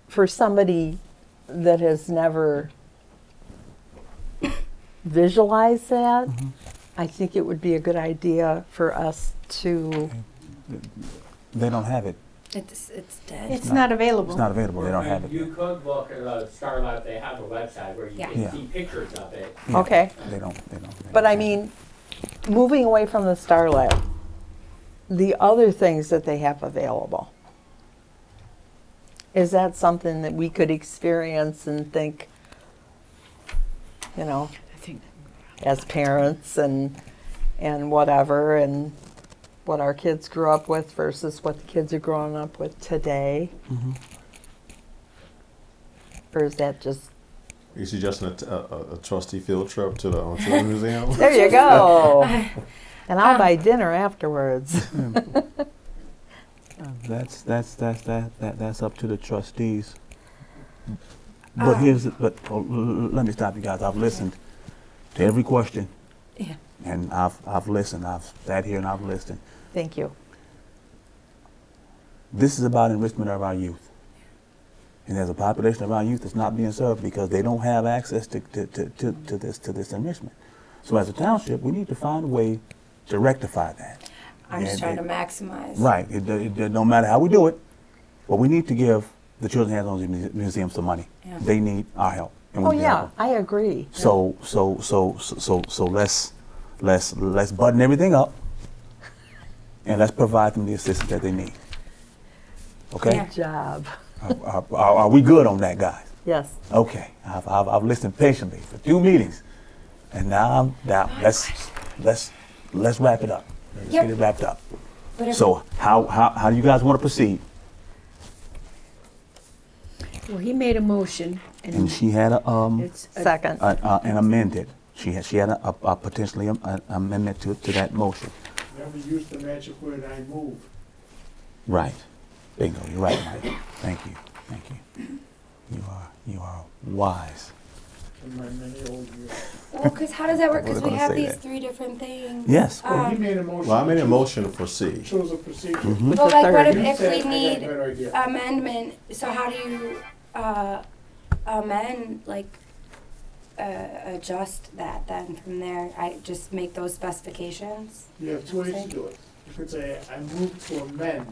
for somebody that has never visualized that, I think it would be a good idea for us to. They don't have it. It's dead. It's not available. It's not available. They don't have it. You could look at the Star Lab, they have a website where you Yeah. can Yeah. see pictures of it. Yeah. Okay. They don't. But I mean, moving away from the Star Lab, the other things that they have available, is that something that we could experience and think, I think as parents and whatever, and what our kids grew up with versus what the kids are growing up with today? Or is that just You suggesting a trustee field trip to the Children's Museum? There you go. And I'll buy dinner afterwards. That's up to the trustees. But let me stop you guys. I've listened to every question. Yeah. And I've listened. I've sat here and I've listened. Thank you. This is about enrichment of our youth. And there's a population of our youth that's not being served because they don't have access to this enrichment. So as a township, we need to find a way to rectify that. I'm just trying to maximize. Right. It don't matter how we do it, but we need to give the Children's Hands-On Museum some money. Yeah. They need our help. And Oh we can yeah, help them. I agree. So let's button everything up and let's provide them the assistance that they need. Okay? Yeah. Good job. Are we good on that, guys? Yes. Okay. I've listened patiently for 2 meetings, and now let's wrap it up. Let's Yep. get it wrapped up. But if- So how do you guys want to proceed? Well, he made a motion, And and she had it's a- Second. an amended. She had a potentially an amendment to that motion. Never used the magic word "I move." Right. Bingo. You're right, Mike. Thank you. Thank you. You are wise. In my many old years. Well, because how does that work? I was Because we gonna have say these that. 3 different things. Yes. Well, he made a motion. Well, I made a to motion for C. Choose a procedure. Mm-hmm. With Well, the like, what third. You if said, we "I got a need better idea." amendment? So how do you amend, like, adjust that then from there? I just make those specifications? You have 2 ways to do it. You could say, "I move to amend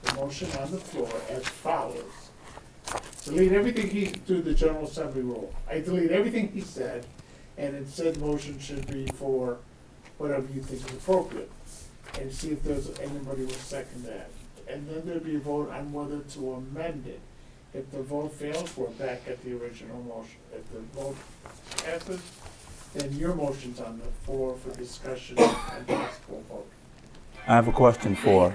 the motion on the floor as follows." Delete everything he, do the General Assembly rule. I delete everything he said, and it said motion should be for whatever you think is appropriate. And see if there's anybody will second that. And then there'd be a vote on whether to amend it. If the vote fails, we're back at the original motion. If the vote passes, then your motion's on the floor for discussion and possible vote. I have a question for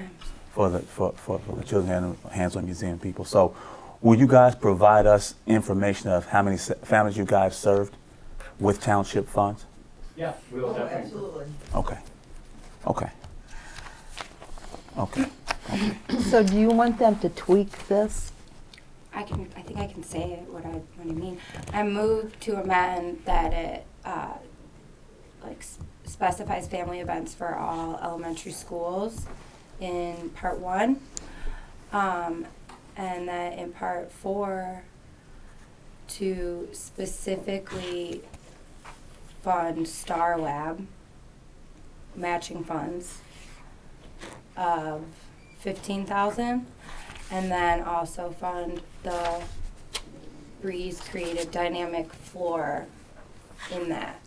the Children's Hands-On Museum people. So, will you guys provide us information of how many families you guys served with township funds? Yeah, we'll definitely. Absolutely. Okay. Okay. Okay. So do you want them to tweak this? I think I can say it, what I mean. I move to amend that it, specifies family events for all elementary schools in part 1. And that in part 4, to specifically fund Star Lab matching funds of $15,000, and then also fund the Breeze Creative Dynamic Floor in that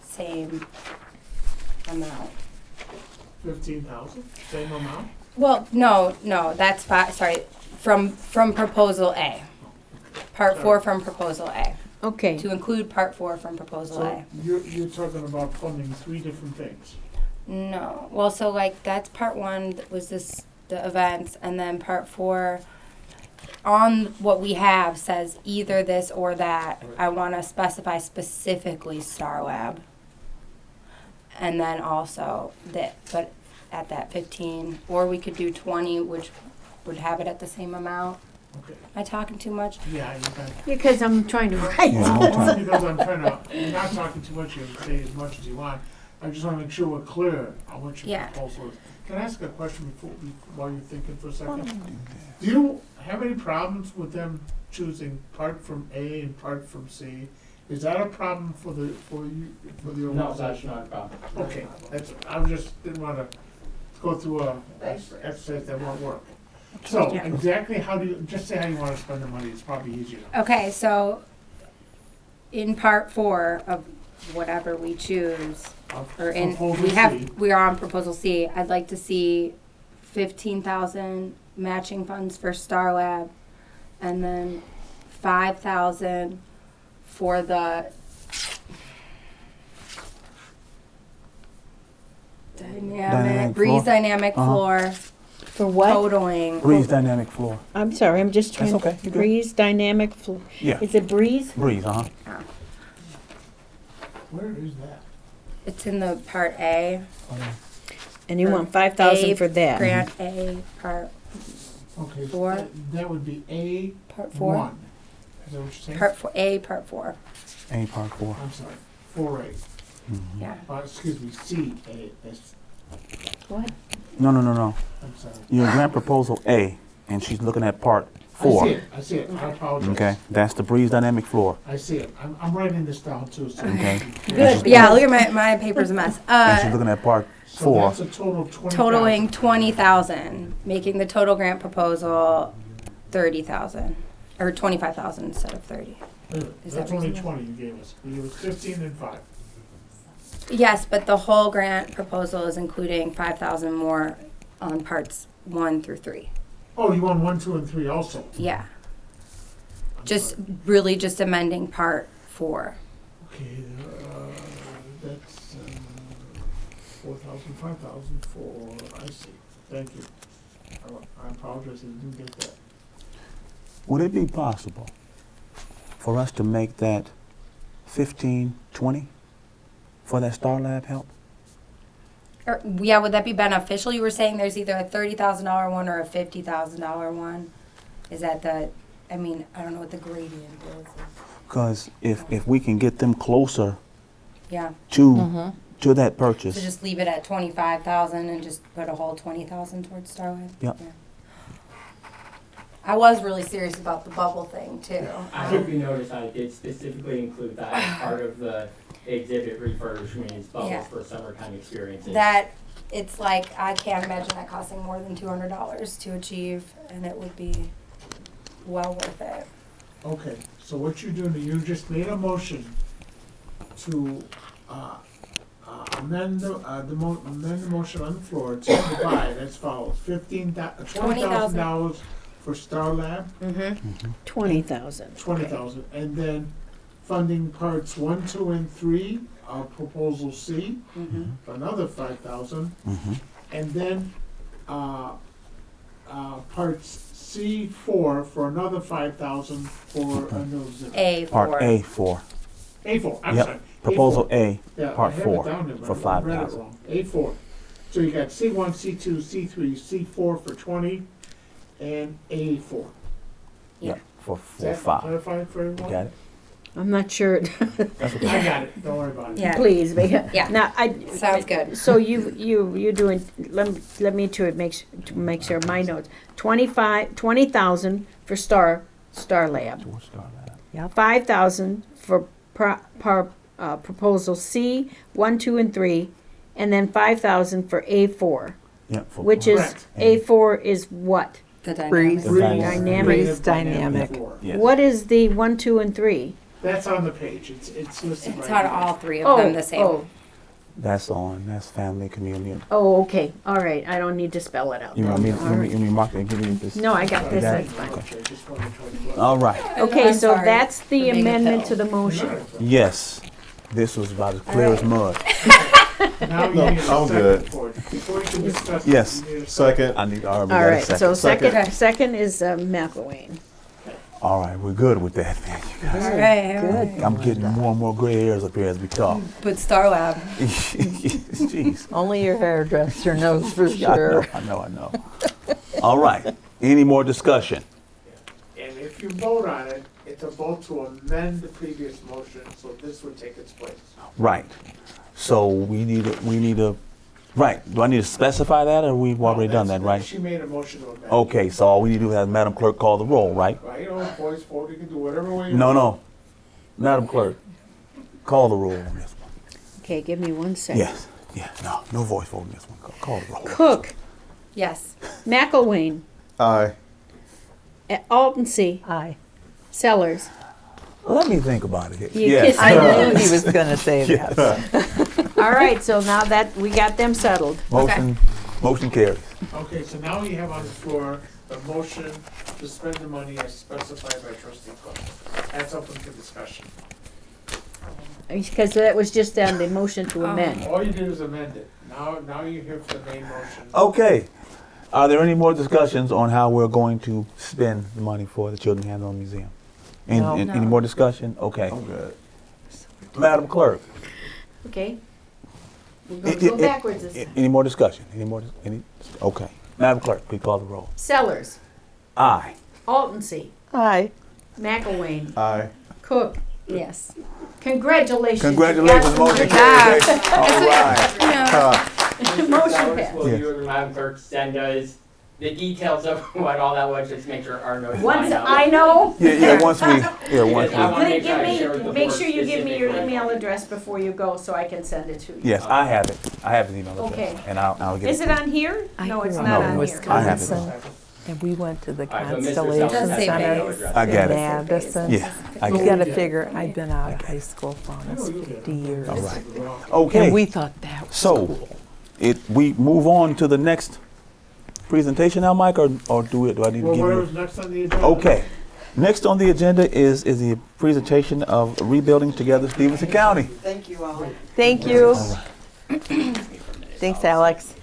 same amount. 15,000, same amount? Well, no, that's from proposal A. Part 4 from proposal A. okay. To include part 4 from proposal So A. you're talking about funding 3 different things. No, well, so like that's part 1 was the events, and then part 4 on what we have says either this or that. I want to specify specifically Star Lab, and then also that, but at that 15, or we could do 20, which would have it at the same amount. Okay. Am I talking too much? Yeah, you can. Because I'm trying to write. Yeah, Only because I'm trying to, you're not talking too much, you can say as much as you want. I just want to make sure we're clear on what your Yeah. proposal is. Can I ask a question while you're thinking for a second? Do you have any problems with them choosing part from A and part from C? Is that a problem for the organization? No, that's not a problem. Okay, I just didn't want to go through a exercise that won't work. So exactly how do you, just say how you want to spend the money, it's probably easier. Okay, so in part 4 of whatever we choose, or in, Proposal C. we are on proposal C, I'd like to see 15,000 matching funds for Star Lab, and then 5,000 for the Dynamic Breeze floor? Dynamic Uh-huh. Floor, For what? totaling. Breeze Dynamic Floor. I'm sorry, I'm just trying That's to. okay, you're good. Breeze dynamic floor. Yeah. Is it breeze? Breeze, Where is that? It's in the Part A. And you want 5,000 A, for that. Grant A, Part Okay, so Four. that would be A Part 4. one. Is that what you're saying? Part 4 A, Part 4. A part 4. I'm sorry, 4A. Yeah. Excuse me, C, A, that's, What? No. I'm sorry. Your grant proposal A, and she's looking at part 4. I see it, I apologize. Okay, that's the breeze dynamic floor. I see it, I'm writing this down too, so. Okay. Good. Yeah, look at my paper's a mess. And she's looking at part So 4. that's a total of 20,000. Totaling 20,000, making the total grant proposal 30,000, or 25,000 instead of 30. Is That's that only reasonable? 20 you gave us. You gave us 15 and 5. Yes, but the whole grant proposal is including 5,000 more on parts 1 through 3. Oh, you want 1, 2, and 3 also? Yeah, I'm just sorry. really just amending part 4. Okay, that's 4,000, 5,000 for, I see. Thank you. I apologize, I didn't get that. Would it be possible for us to make that 15, 20 for that Star Lab help? Yeah, would that be beneficial? You were saying there's either a $30,000 one or a $50,000 one. Is that the? I mean, I don't know what the gradient is. Because if we can get them closer Yeah. to that So purchase, just leave it at 25,000 and just put a whole 20,000 towards Starlight. Yep. Yeah. I was really serious about the bubble thing too. I hope you noticed I did specifically include that as part of the exhibit refurbishments bubbles Yeah. for summertime experiences. That it's like I can't imagine that costing more than $200 to achieve, and it would be well worth it. Okay, so what you're doing, you just made a motion to amend the motion on the floor to provide as follows: $20,000 for Star Lab, Mm-hmm. 20,000. 20,000, and then funding parts 1, 2, and 3 of proposal C Mm-hmm. for another 5,000, and then parts C4 for another 5,000 for another zero. A4. part A4. A4, I'm Yep. sorry. Proposal A4. A, Yeah, part I have 4 it down there, for but I read it 5,000. wrong. A4. So you got C1, C2, C3, C4 for 20, and A4. Yeah. For Is that 5. clarified for everyone? Got it? I'm not sure. That's okay. I got it, don't worry about it. Yeah. Please, Yeah. Now, Sounds good. So you're doing, let me to make sure my notes. 20,000 for Star Lab. Towards Star Lab. 5,000 for proposal C, 1, 2, and 3, and then 5,000 for A4, Yep. For which is, Correct. A4 is what? The Breeze. dynamic. Dynamic. Breeze dynamic. floor. Yes. What is the 1, 2, and 3? That's on the page, it's listed right It's here. on all three of them the same. That's family, community. Oh, okay, all right, I don't need to spell it out. You want me All right. to mark it and give you this? No, I got this, Yeah. that's fine. Okay, just wanted to All right. Okay, I'm so sorry that's for the being a amendment to pill. the motion. Yes. This was about as clear as mud. Now you No, need a I'm second good. for it. Before you can discuss. Yes. you need a Second. I need already All got a right, so second. second, second is McElwain. All right, we're good with that, man. You guys. All right, all right. I'm getting more and more gray hairs up here as we talk. But Star Lab. Jeez. Only your hairdresser knows for sure. I know. All right. Any more discussion? And if you vote on it, it's a vote to amend the previous motion, so this would take its place. Right. So we need a, right. Do I need to specify that, or we've already done that, right? She made a motion to amend. Okay, so all we need to do is have Madam Clerk call the roll, right? Right, voice vote, you can do whatever way you want. No. Madam Clerk, call the roll on this one. Okay, give me 1 second. Yes. Yeah, no voice vote on this one. Call the roll. Cook, Yes. McElwain, Aye. Altensee, Aye. Sellers. Let me think about it. You Yes. kissed I knew he was going to say that. All right, so now that we got them settled. Motion carries. Okay, so now you have on the floor the motion to spend the money as specified by trustee Cook. That's open for discussion. Because that was just on the motion to amend. All you did is amend it. Now you're here for the main motion. Okay. Are there any more discussions on how we're going to spend the money for the Children's Hands-On Museum? No. Any more discussion? Okay. I'm good. Madam Clerk, Okay. We're going to go backwards this time. Any more discussion? Okay. Madam Clerk, please call the roll. Sellers, Aye. Altensee, Aye. McElwain, Aye. Cook. Yes. Congratulations. Congratulations, motion job. carries. All right. You know, Motion passed. Will you and Madam Clerk send us the details of what all that was, just make sure our notes Once line up? I know. Once we. Because I wanna make sure I share with the Make board sure you give me your specifically. email address before you go so I can send it to you. Yes, I have it. I have his email address. Okay. And I'll get it. Is it on here? No, it's grew not up in on here. I have it. Wisconsin, and we went to the All right, but Mr. Constellation Sellers has my Center email address. I got in it. Madison. Yeah, I You get gotta it. figure, I've been out of high school for almost 50 years. All right. And Okay. we thought that was So, cool. we move on to the next presentation now, Mike, or do I need to Well, give whatever's you? next on the agenda. Okay. Next on the agenda is the presentation of Rebuilding Together Stevenson County. Thank you all. Thank you. Thanks, Alex.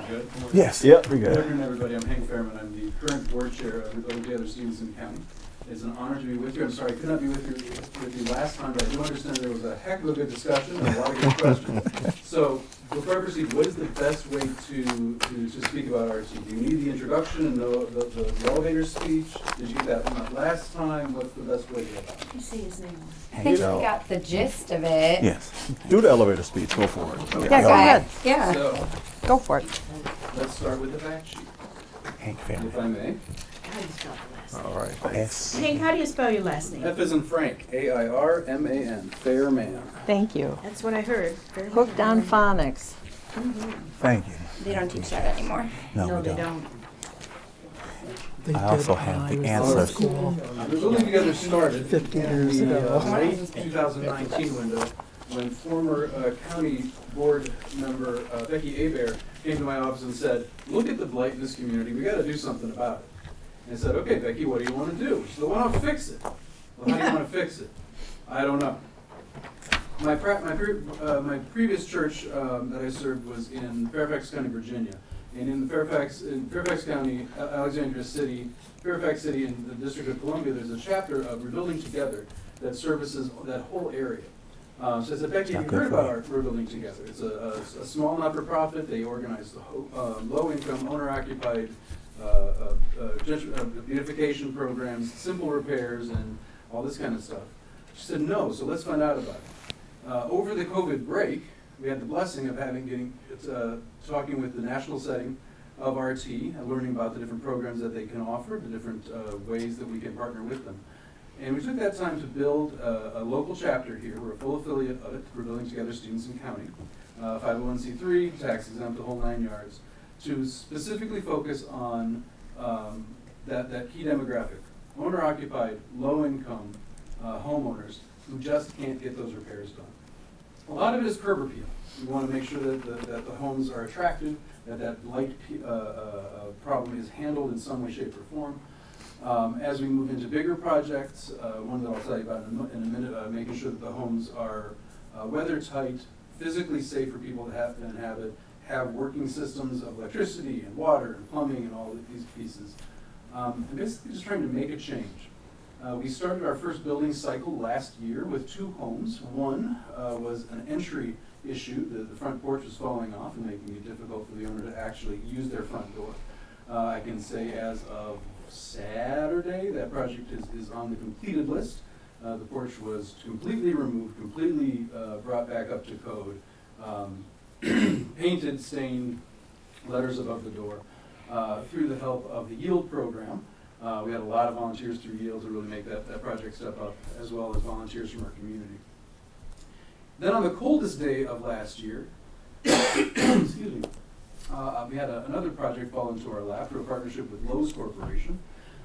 Good. Yes. Yep. Pretty Good good. afternoon, everybody. I'm Hank Fairman. I'm the current board chair of Rebuilding Together Stevenson County. It's an honor to be with you. I'm sorry I could not be with you last time, but I do understand there was a heck of a good discussion and a lot of good questions. So before I proceed, what is the best way to speak about RT? Do you need the introduction and the elevator speech? Did you get that from last time? What's the best way to go about it? Did you say his name? I think you got the gist of it. Yes. Do the elevator speech. Go for it. Yeah, go ahead. Yeah. So Go for it. let's start with the fact sheet, Hank Fairman. if I may. How do you spell the last name? All right. Yes. Hank, how do you spell your last name? F as in Frank, A-I-R-M-A-N, Fairman. Thank you. That's what I heard. Very Hooked on phonics. Thank you. They don't teach that anymore. No, No, we they don't. don't. I also have the answers. Rebuilding Together started 50 in years the ago. late 2019 window when former county board member Becky Abear came to my office and said, look at the blight in this community, we gotta do something about it. And I said, okay, Becky, what do you wanna do? She said, well, I wanna fix it. Well, how do you wanna fix it? I don't know. My previous church that I served was in Fairfax County, Virginia. And in Fairfax County, Alexandria City, Fairfax City and the District of Columbia, there's a chapter of Rebuilding Together that services that whole area. So I said, Becky, have you heard about our Rebuilding Together? It's a small not-for-profit. They organize the low-income, owner-occupied beautification programs, simple repairs, and all this kind of stuff. She said, no, so let's find out about it. Over the COVID break, we had the blessing of talking with the national setting of RT, learning about the different programs that they can offer, the different ways that we can partner with them. And we took that time to build a local chapter here. We're a full affiliate of it. We're building together Stevenson County, 501c3, tax exempt, the whole 9 yards, to specifically focus on that key demographic, owner-occupied, low-income homeowners who just can't get those repairs done. A lot of it is curb appeal. We want to make sure that the homes are attractive, that light problem is handled in some way, shape, or form. As we move into bigger projects, one that I'll tell you about in a minute, making sure that the homes are weather tight, physically safe for people to inhabit, have working systems of electricity and water and plumbing and all of these pieces. And basically just trying to make a change. We started our first building cycle last year with 2 homes. One was an entry issue. The front porch was falling off and making it difficult for the owner to actually use their front door. I can say as of Saturday, that project is on the completed list. The porch was completely removed, completely brought back up to code, painted, stained, letters above the door. Through the help of the YIELD program, we had a lot of volunteers through YIELD to really make that project step up, as well as volunteers from our community. Then on the coldest day of last year, excuse me, we had another project fall into our lap through a partnership with Lowe's Corporation.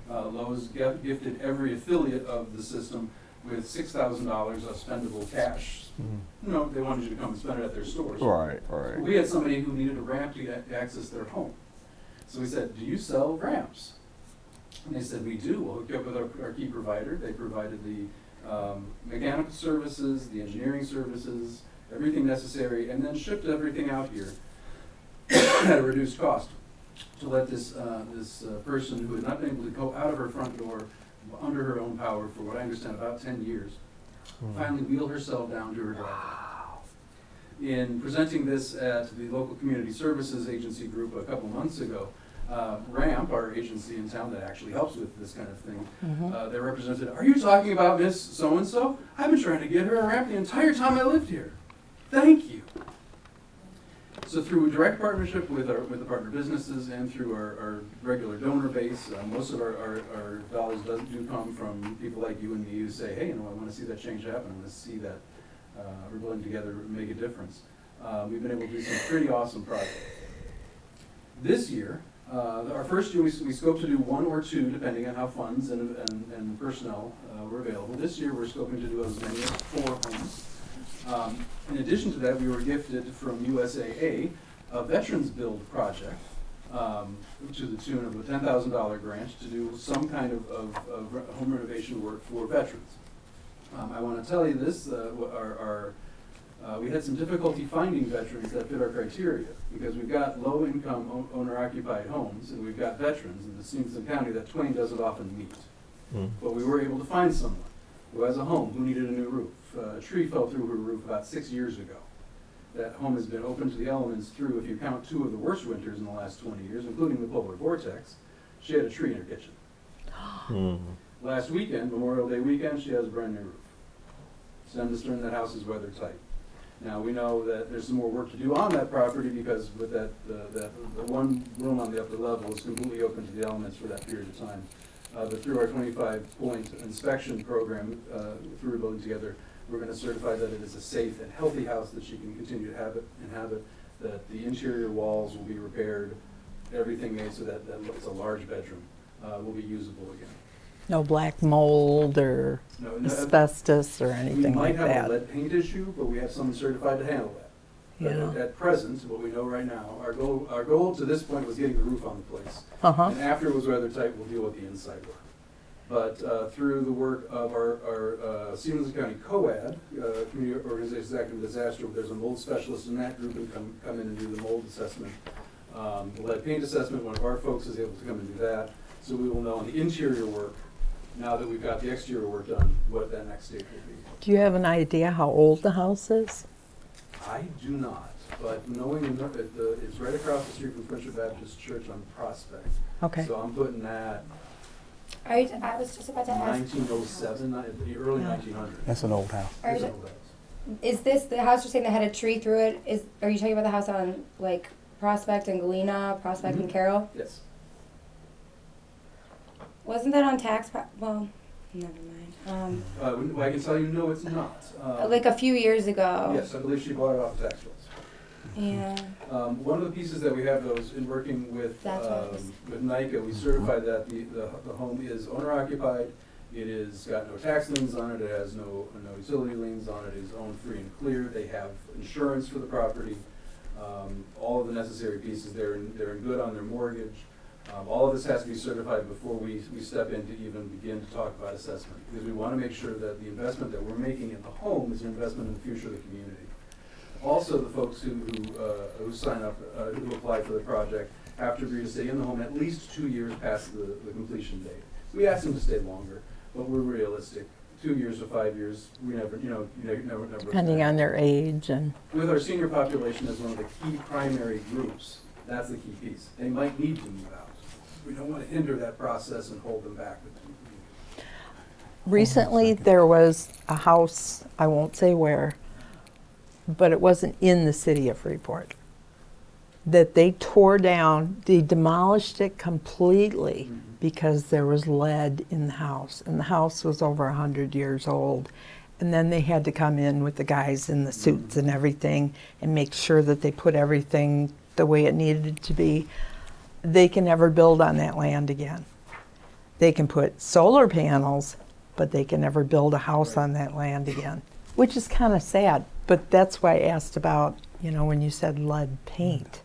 Lowe's gifted every affiliate of the system with $6,000 of spendable cash. Mm-hmm. No, they wanted you to come and spend it at their stores. Right. We had somebody who needed a ramp to access their home. So we said, do you sell ramps? And they said, we do. We'll hook you up with our key provider. They provided the mechanical services, the engineering services, everything necessary, and then shipped everything out here at a reduced cost to let this person who had not been able to go out of her front door under her own power for what I understand about 10 years, finally wheel herself down to her driveway. In presenting this at the local community services agency group a couple months ago, RAMP, our agency in town that actually helps with this kind of thing, they represented, "Are you talking about Miss So-and-so? I've been trying to get her a ramp the entire time I lived here. Thank you." So through a direct partnership with the partner businesses and through our regular donor base, most of our dollars do come from people like you and me who say, "Hey, I want to see that change happen. I want to see that we're willing together to make a difference." We've been able to do some pretty awesome projects. This year, our first year we scoped to do 1 or 2, depending on how funds and personnel were available. This year we're scoping to do as many as 4 homes. In addition to that, we were gifted from USAA a Veterans Build project to the tune of a $10,000 grant to do some kind of home renovation work for veterans. I want to tell you this, we had some difficulty finding veterans that fit our criteria because we've got low-income owner-occupied homes and we've got veterans in the Stevenson County that twain doesn't often meet. But we were able to find someone who has a home who needed a new roof. A tree fell through her roof about 6 years ago. That home has been open to the elements through, if you count 2 of the worst winters in the last 20 years, including the polar vortex. She had a tree in her kitchen. Last weekend, Memorial Day weekend, she has a brand new roof. Stem to stern, that house is weather tight. Now we know that there's some more work to do on that property because with that the one room on the upper level is completely open to the elements for that period of time. But through our 25-point inspection program, through Building Together, we're going to certify that it is a safe and healthy house that she can continue to inhabit, that the interior walls will be repaired, everything made so that it's a large bedroom, will be usable again. No black mold or asbestos or anything like that. We might have a lead paint issue, but we have someone certified to handle that. Yeah. At present, what we know right now, our goal to this point was getting the roof on the place. And after it was weather tight, we'll deal with the inside work. But through the work of our Stevenson County COAD, Community Organizations Active in Disaster, there's a mold specialist in that group and come in and do the mold assessment. The lead paint assessment, one of our folks is able to come and do that. So we will know on the interior work, now that we've got the exterior work done, what that next stage will be. Do you have an idea how old the house is? I do not, but knowing it's right across the street from Friendship Baptist Church on Prospect. Okay. So I'm putting that I was just about to ask. 1907, the early 1900s. That's an old house. It's an old house. Is this the house you're saying that had a tree through it? Are you talking about the house on like Prospect and Galena, Prospect and Carroll? Yes. Wasn't that on well, never mind. I can tell you, no, it's not. Like a few years ago. Yes, I believe she bought it off tax rolls. Yeah. One of the pieces that we have, though, is in working with NICA, we certified that the home is owner-occupied. It is got no tax liens on it. It has no utility liens on it. It is owned free and clear. They have insurance for the property. All of the necessary pieces. They're in good on their mortgage. All of this has to be certified before we step in to even begin to talk about assessment, because we want to make sure that the investment that we're making in the home is an investment in the future of the community. Also, the folks who sign up, who apply for the project, have to agree to stay in the home at least 2 years past the completion date. We ask them to stay longer, but we're realistic. 2 years to 5 years, we never. Depending on their age and. With our senior population as one of the key primary groups, that's the key piece. They might need to move out. We don't want to hinder that process and hold them back. Recently, there was a house, I won't say where, but it wasn't in the city of Freeport, that they tore down. They demolished it completely because there was lead in the house, and the house was over 100 years old. And then they had to come in with the guys in the suits and everything and make sure that they put everything the way it needed to be. They can never build on that land again. They can put solar panels, but they can never build a house on that land again, which is kind of sad. But that's why I asked about, when you said lead paint,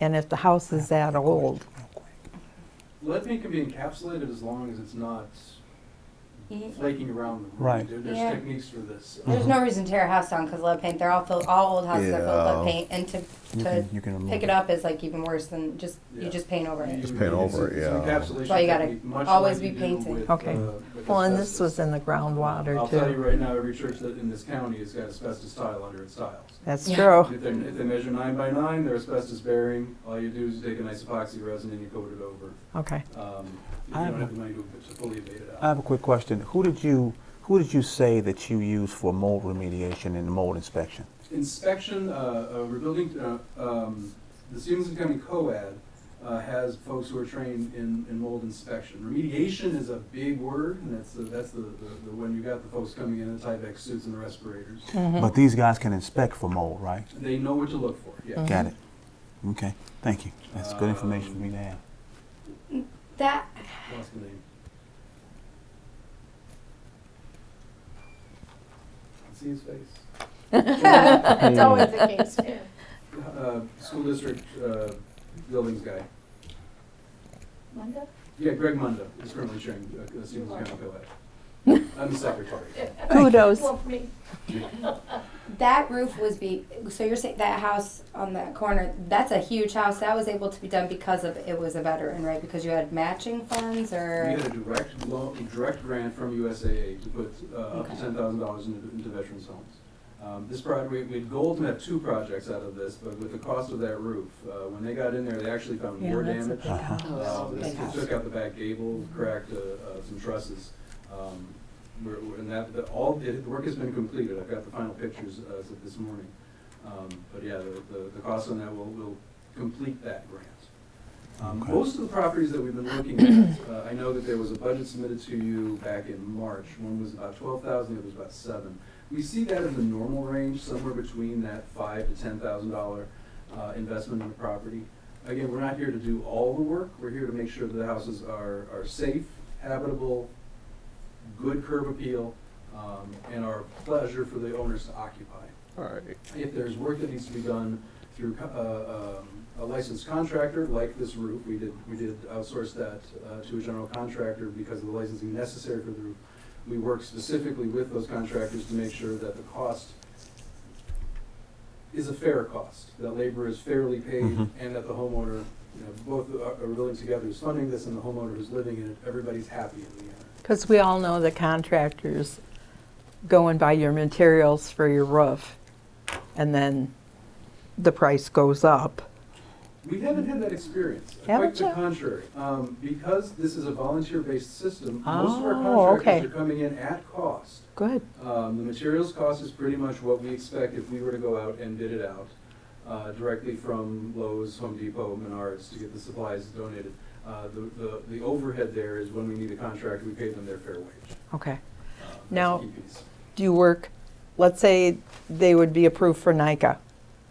and if the house is that old. Lead paint can be encapsulated as long as it's not flaking around them. Right. There's Yeah. techniques for this. There's no reason to tear a house down because lead paint. They're all old houses are filled with Yeah. lead paint, and You can remove pick it up is like even worse than Yeah. you just paint over it. Just paint over it, It's an yeah. encapsulation Well, you gotta technique, much always like be you do painting. with, Okay. with Well, and this asbestos. was in the groundwater I'll tell you too. right now, every church that in this county has got asbestos tile under its tiles. That's Yeah. true. If they measure 9 by 9, they're asbestos bearing. All you do is take a nice epoxy resin and you coat it over. Okay. You don't have the money to fully abate it I out. have a quick question. Who did you say that you use for mold remediation and mold inspection? Inspection, we're building, the Stevenson County COAD has folks who are trained in mold inspection. Remediation is a big word, and that's the when you got the folks coming in the Tyvek suits and the respirators. But these guys can inspect for mold, right? They know what to look for, yeah. Got it. Okay, thank you. That's good information for me to have. That What's the name? See his face? It's always the case. School district buildings guy. Linda? Yeah, Greg Munda is currently chairing the Stevenson County COAD. I'm the secretary. Kudos. that roof was so you're saying that house on that corner, that's a huge house. That was able to be done because of it was a veteran, right? Because you had matching funds We or had a direct grant from USAA to put up to Okay. $10,000 into veterans' homes. This project, we had goal to have 2 projects out of this, but with the cost of that roof, when they got in there, they actually found Yeah, more that's a damage. big house. They Big house. took out the back gable, cracked some trusses. And the work has been completed. I've got the final pictures as of this morning. But yeah, the cost on that will complete that grant. Okay. Most of the properties that we've been looking at, I know that there was a budget submitted to you back in March. One was about 12,000, the other was about 7. We see that in the normal range, somewhere between that $5,000 to $10,000 investment in the property. Again, we're not here to do all the work. We're here to make sure that the houses are safe, habitable, good curb appeal, and are a pleasure for the owners to occupy. All right. If there's work that needs to be done through a licensed contractor, like this roof, we did outsource that to a general contractor because of the licensing necessary for the roof. We work specifically with those contractors to make sure that the cost is a fair cost, that labor is fairly paid, and that the homeowner, both are willing together, who's funding this and the homeowner who's living in it, everybody's happy in the end. Because we all know the contractors go and buy your materials for your roof, and then the price goes up. We haven't had that experience. Haven't Quite the you? contrary. Because this is a volunteer-based system, most of our Oh, contractors okay. are coming in at cost. Good. The materials cost is pretty much what we expect if we were to go out and bid it out directly from Lowe's, Home Depot, Menards to get the supplies donated. The overhead there is when we need a contractor, we pay them their fair wage. Okay. That's Now- a key piece. Do you work, let's say they would be approved for NICA,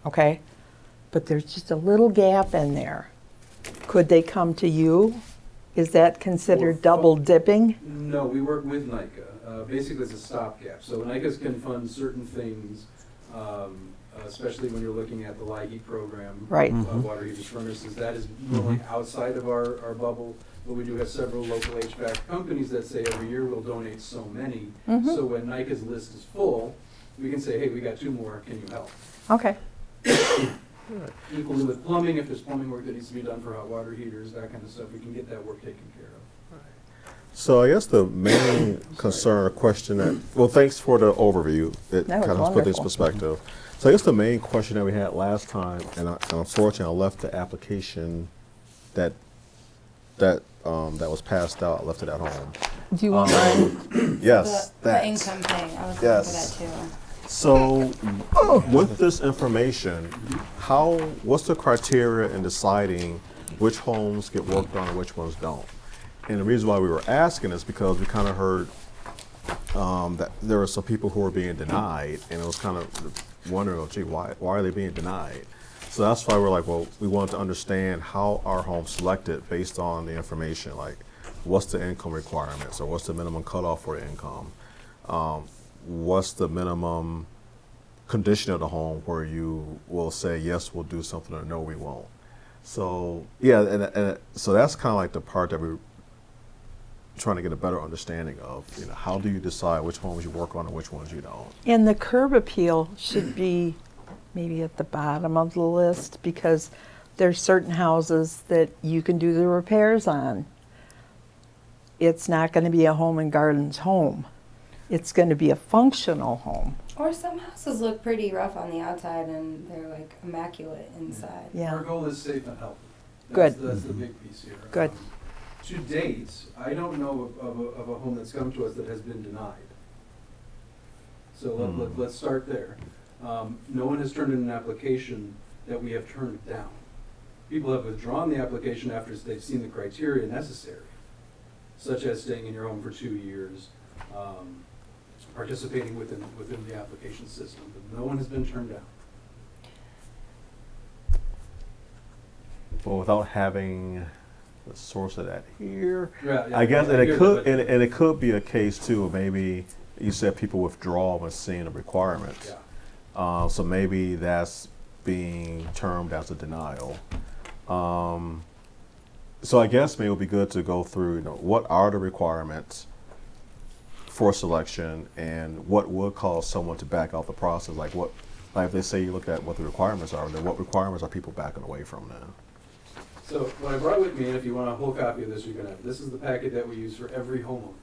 okay? But there's just a little gap in there. Could they come to you? Is that considered For- double dipping? No, we work with NICA. Basically, it's a stopgap. So NICAs can fund certain things, especially when you're looking at the LIHEAP program. Right. Water heaters, furnaces. That is normally outside of our bubble, but we do have several local HVAC companies that say every year we'll donate so many. So when NICA's list is full, we can say, hey, we got 2 more, can you help? Okay. Equally with plumbing, if there's plumbing work that needs to be done for hot water heaters, that kind of stuff, we can get that work taken care of. So I guess the main concern or question that, well, thanks for the overview. It That was kind of put things in wonderful. perspective. So I guess the main question that we had last time, and unfortunately I left the application that was passed out, I left it at home. Do you want mine? Yes, the that. income thing. I was Yes. looking for that too. So with this information, what's the criteria in deciding which homes get worked on and which ones don't? And the reason why we were asking is because we kind of heard that there were some people who were being denied, and it was kind of wondering, oh, gee, why are they being denied? So that's why we're like, well, we wanted to understand how our homes selected based on the information, like what's the income requirements, or what's the minimum cutoff for the income? What's the minimum condition of the home where you will say, yes, we'll do something, or no, we won't? So, yeah, and so that's kind of like the part that trying to get a better understanding of, how do you decide which homes you work on and which ones you don't? And the curb appeal should be maybe at the bottom of the list, because there's certain houses that you can do the repairs on. It's not going to be a home and gardens home. It's going to be a functional home. Or some houses look pretty rough on the outside and they're like immaculate inside. Yeah. Our goal is safe and healthy. Good. That's the big piece here. Good. To date, I don't know of a home that's come to us that has been denied. So let's start there. No one has turned in an application that we have turned down. People have withdrawn the application after they've seen the criteria necessary, such as staying in your home for 2 years, participating within the application system, but no one has been turned down. Well, without having the source of that here, Yeah, I guess, and I it hear could, that, and it could be a case too, of maybe you said people withdraw when seeing the requirements. Yeah. So maybe that's being termed as a denial. So I guess maybe it would be good to go through, what are the requirements for selection, and what would cause someone to back out the process? Like if they say you look at what the requirements are, then what requirements are people backing away from now? So what I brought with me, and if you want a whole copy of this, you can have. This is the packet that we use for every homeowner.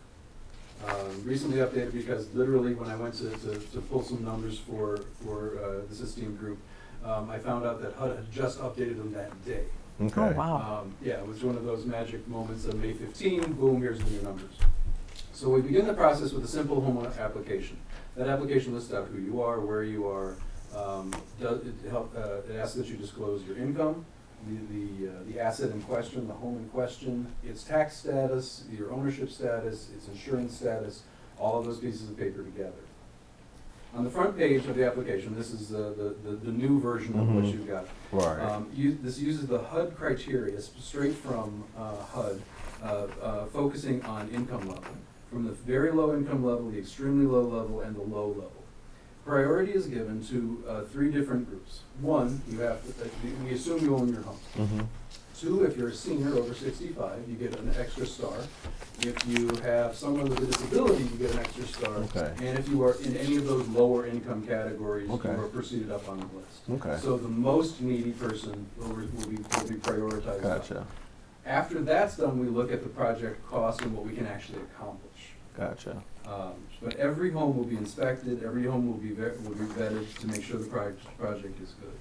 Recently updated because literally when I went to pull some numbers for this esteemed group, I found out that HUD had just updated them that day. Okay. Oh, wow. Yeah, it was one of those magic moments of May 15, boom, here's the new numbers. So we begin the process with a simple homeowner application. That application lists out who you are, where you are. It asks that you disclose your income, the asset in question, the home in question, its tax status, your ownership status, its insurance status, all of those pieces of paper together. On the front page of the application, this is the new version of what you've got. Right. This uses the HUD criteria straight from HUD, focusing on income level, from the very low income level, the extremely low level, and the low level. Priority is given to 3 different groups. 1, you have to, we assume you own your home. Mm-hmm. 2, if you're a senior over 65, you get an extra star. If you have someone with a disability, you get an extra star. Okay. And if you are in any of those lower income categories, Okay. you are proceeded up on the list. Okay. So the most needy person will be prioritized. Gotcha. After that's done, we look at the project cost and what we can actually accomplish. Gotcha. But every home will be inspected, every home will be vetted to make sure the project is good.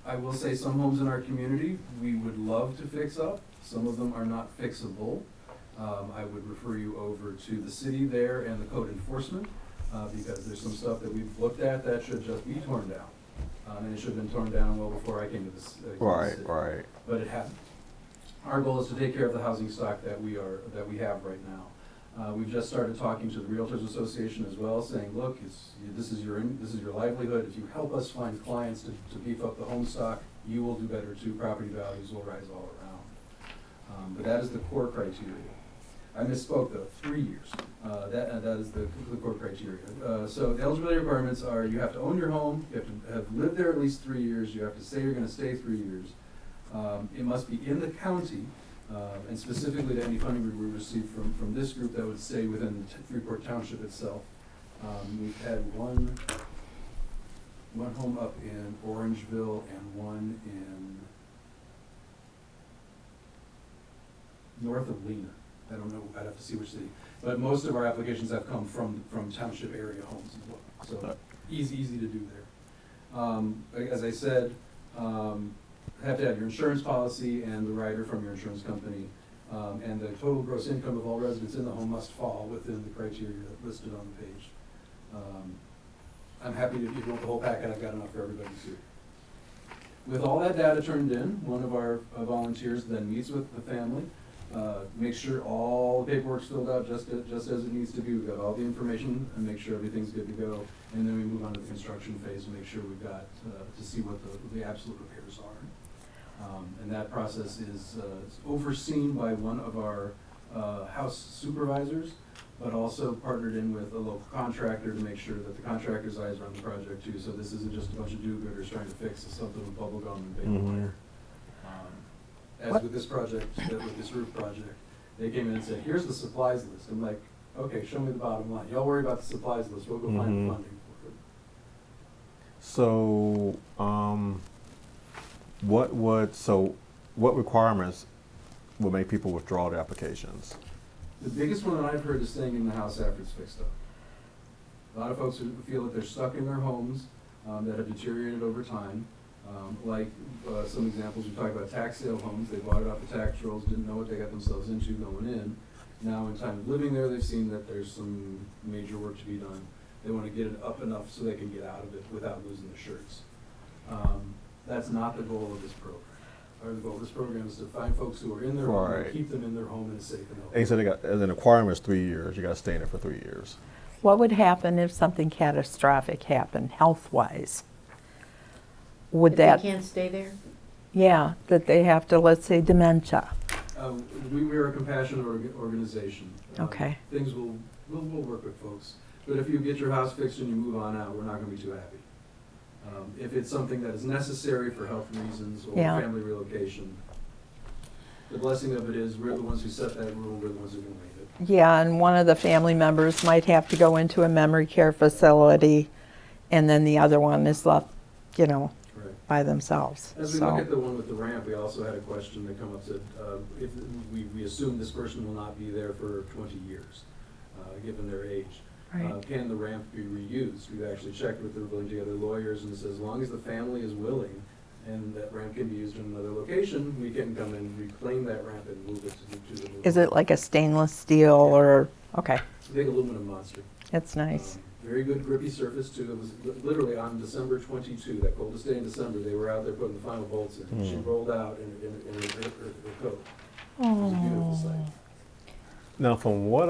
I will say some homes in our community we would love to fix up. Some of them are not fixable. I would refer you over to the city there and the code enforcement, because there's some stuff that we've looked at that should just be torn down. And it should have been torn down well before I came to this. Right. city. Right. But it hasn't. Our goal is to take care of the housing stock that we have right now. We've just started talking to the Realtors Association as well, saying, look, this is your livelihood. If you help us find clients to beef up the home stock, you will do better too. Property values will rise all around. But that is the core criteria. I misspoke though, 3 years. That is the core criteria. So the eligibility requirements are: you have to own your home, you have to have lived there at least 3 years, you have to say you're going to stay 3 years. It must be in the county, and specifically to any funding we receive from this group that would stay within Freeport Township itself. We've had one home up in Orangeville and one in north of Lena. I don't know, I'd have to see which city. But most of our applications have come from township area homes as well. So easy to do there. As I said, have to have your insurance policy and the rider from your insurance company. And the total gross income of all residents in the home must fall within the criteria listed on the page. I'm happy to, if you want the whole packet, I've got enough for everybody to see. With all that data turned in, one of our volunteers then meets with the family, makes sure all the paperwork's filled out just as it needs to be. We've got all the information and make sure everything's good to go. And then we move on to the construction phase and make sure we've got to see what the absolute repairs are. And that process is overseen by one of our house supervisors, but also partnered in with a local contractor to make sure that the contractor's eyes are on the project too. So this isn't just a bunch of do-gooders trying to fix something with bubble gum and bacon wire. as What? with this project, with this roof project. They came in and said, here's the supplies list. I'm like, okay, show me the bottom line. Y'all worry about the supplies list, we'll go find the funding for it. So, what requirements will make people withdraw their applications? The biggest one that I've heard is staying in the house after it's fixed up. A lot of folks who feel that they're stuck in their homes that have deteriorated over time. Some examples, we talked about tax sale homes. They bought it off the tax rolls, didn't know what they got themselves into going in. Now in time of living there, they've seen that there's some major work to be done. They want to get it up enough so they can get out of it without losing their shirts. That's not the goal of this program. The goal of this program is to find folks who are in their home and Right. keep them in their home and safe and And healthy. you said they got, as an requirement is 3 years, you gotta stay in it for 3 years. What would happen if something catastrophic happened, health-wise? Would If that, they can't stay there? yeah, that they have to, let's say, dementia? We're a compassionate organization. Okay. Things we'll work with folks. But if you get your house fixed and you move on out, we're not gonna be too happy. If it's something that is necessary for health reasons or Yeah. family relocation, the blessing of it is we're the ones who set that rule, we're the ones who can waive it. Yeah, and one of the family members might have to go into a memory care facility, and then the other one is left, Correct. by themselves. As we So- look at the one with the ramp, we also had a question that come up, said, if we assume this person will not be there for 20 years, given their age. Right. Can the ramp be reused? We've actually checked with the Building Together lawyers, and it says as long as the family is willing and that ramp can be used in another location, we can come and reclaim that ramp and move it to the. Is it like a stainless steel or, okay, Big aluminum monster. it's nice. Very good grippy surface too. It was literally on December 22, that coldest day in December, they were out there putting the final bolts in. She rolled out in her coat. It was a beautiful sight. Now, from what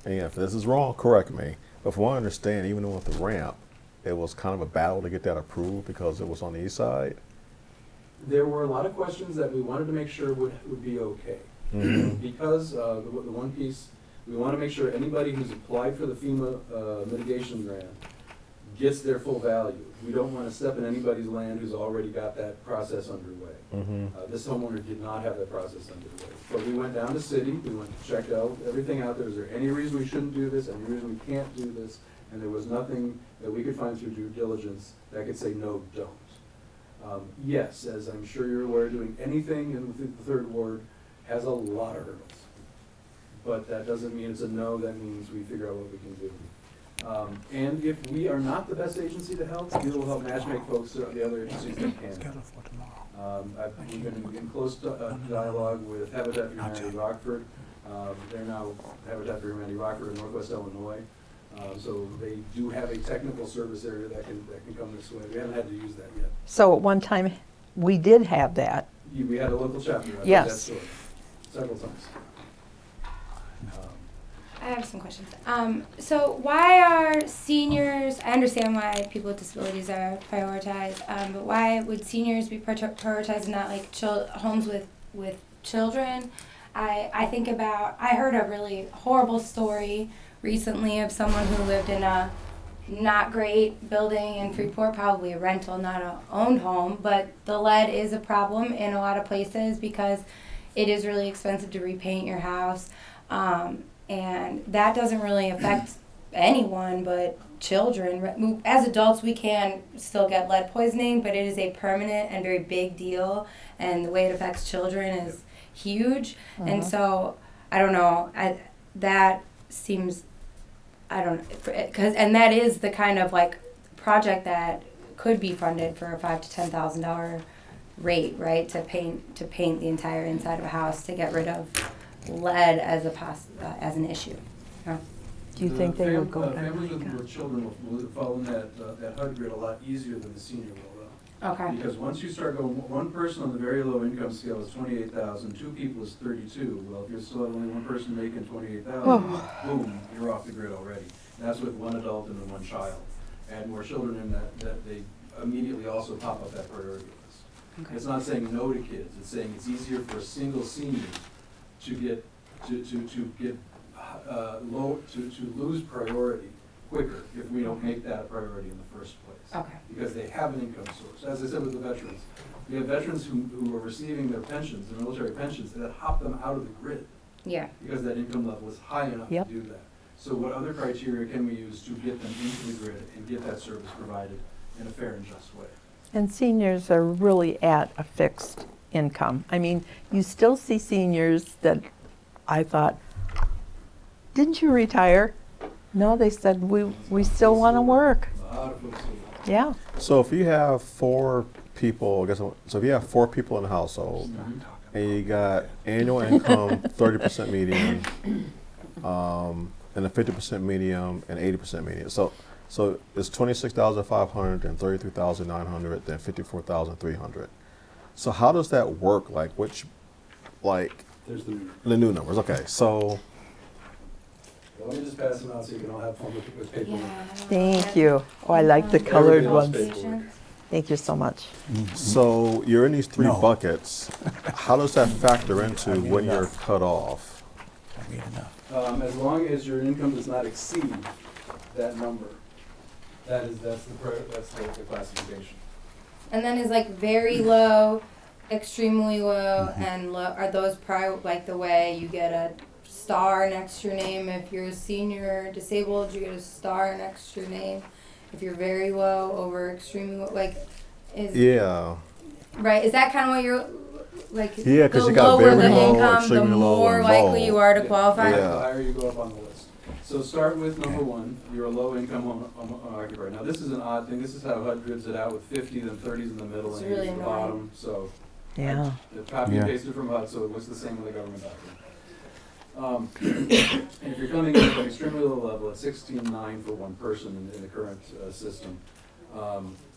and if this is wrong, correct me, but from what I understand, even with the ramp, it was kind of a battle to get that approved because it was on the east side. There were a lot of questions that we wanted to make sure would be okay. Because the one piece, we want to make sure anybody who's applied for the FEMA mitigation grant gets their full value. We don't want to step in anybody's land who's already got that process underway. This homeowner did not have that process underway. But we went down to city, we went to check out everything out there. Is there any reason we shouldn't do this, any reason we can't do this? And there was nothing that we could find through due diligence that could say, no, don't. Yes, as I'm sure you're aware, doing anything in the third ward has a lot of hurdles. But that doesn't mean it's a no, that means we figure out what we can do. And if we are not the best agency to help, we will help matchmake folks to the other agencies that can. We've been in close dialogue with Habitat for Humanity Rockford. They're now Habitat for Humanity Rockford in Northwest Illinois. So they do have a technical service area that can come this way. We haven't had to use that yet. So at one time, we did have that. We had a local chapter. I've heard Yes. that story several times. I have some questions. So why are seniors, I understand why people with disabilities are prioritized, but why would seniors be prioritized and not like homes with children? I think about, I heard a really horrible story recently of someone who lived in a not great building in Freeport, probably a rental, not a owned home, but the lead is a problem in a lot of places because it is really expensive to repaint your house. And that doesn't really affect anyone but children. As adults, we can still get lead poisoning, but it is a permanent and very big deal, and the way it affects children is huge. And so, I don't know, that seems, I don't know, and that is the kind of like project that could be funded for a $5,000 to $10,000 rate, right? To paint the entire inside of a house to get rid of lead as an issue. Huh? Do you think they would go by Families like with children will fall in that HUD grid a lot easier than the senior will, though. Okay. Because once you start going, one person on the very low income scale is 28,000, 2 people is 32. Well, if you're still only one person making 28,000, boom, you're off the grid already. That's with one adult and then one child. Add more children in that they immediately also pop up that priority list. Okay. It's not saying no to kids. It's saying it's easier for a single senior to lose priority quicker if we don't make that a priority in the first place. Okay. Because they have an income source. As I said with the veterans, we have veterans who are receiving their pensions, their military pensions, that hop them out of the grid Yeah. because that income level is high enough Yep. to do that. So what other criteria can we use to get them into the grid and get that service provided in a fair and just way? And seniors are really at a fixed income. I mean, you still see seniors that I thought, didn't you retire? No, they said, we still want to work. A lot of folks do. Yeah. So if you have 4 people, I guess, so if you have 4 people in the household, and you got annual income 30% median, and a 50% medium and 80% median. So it's 26,500 and 33,900, then 54,300. So how does that work? Like There's the, the new numbers? Okay, so let me just pass them out so you can all have fun with paper. Yeah. Thank you. Oh, I like the colored Everybody else ones. paid. Thank you so much. so you're in these 3 No. buckets. How does that factor into when you're cut off? I mean, enough. As long as your income does not exceed that number, that's the classification. And then is like very low, extremely low, and low. Are those like the way you get a star next to your name? If you're a senior disabled, you get a star next to your name. If you're very low, over extremely low, like is Yeah. right? Is that kind of what you're like? Yeah, 'cause the you got lower very the low, income, the extremely low, more and likely low. you are to Yeah. qualify. Yeah. The higher you go up on the list. So start with number 1, you're a low income occupier. Now this is an odd thing, this is how HUD grids it out with 50, then 30s in the middle, It's and really 80s at the annoying. bottom, so. Yeah. I copy and Yeah. pasted from HUD, so it looks the same in the government document. And if you're coming in at an extremely low level, at 16.9 for one person in the current system,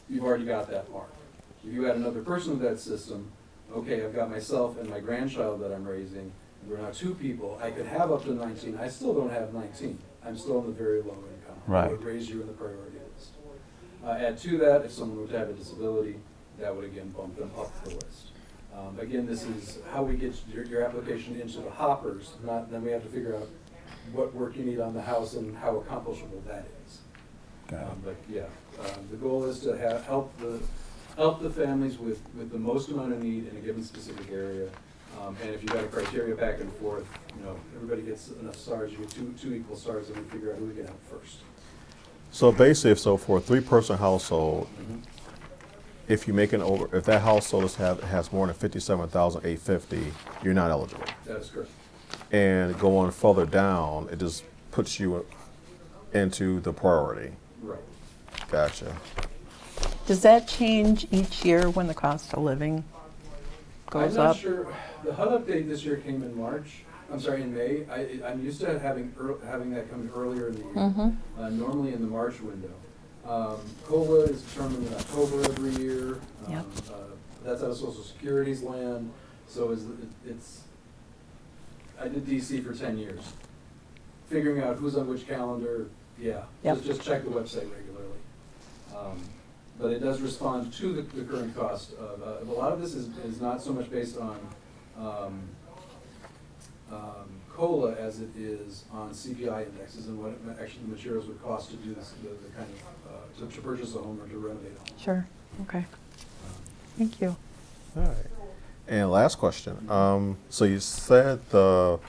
you've already got that mark. If you add another person to that system, okay, I've got myself and my grandchild that I'm raising, we're now 2 people, I could have up to 19, I still don't have 19. I'm still in the very low income. I Right. would raise you in the priority list. Add to that, if someone were to have a disability, that would again bump them up the list. Again, this is how we get your application into the hoppers, then we have to figure out what work you need on the house and how accomplishable that is. Got it. But yeah, the goal is to help the families with the most amount of need in a given specific area. And if you've got a criteria back and forth, everybody gets enough stars, you get two equal stars, and we figure out who we can help first. So basically, for a 3-person household, if you make if that household has more than 57,850, you're not eligible. That is correct. And going further down, it just puts you into the priority. Right. Gotcha. Does that change each year when the cost of living goes I'm not up? sure. The HUD update this year came in May. I'm used to having that come earlier in the year, normally in the March window. COLA is determined in October every year. Yep. That's out of Social Security's land. So I did DC for 10 years. Figuring out who's on which calendar, yeah. Yep. Just check the website regularly. But it does respond to the current cost of, a lot of this is not so much based on COLA as it is on CPI indexes and what actually the materials would cost to do this, the kind of, to purchase a home or to renovate a home. Sure. Okay. Thank you. All right. And last question. So you said the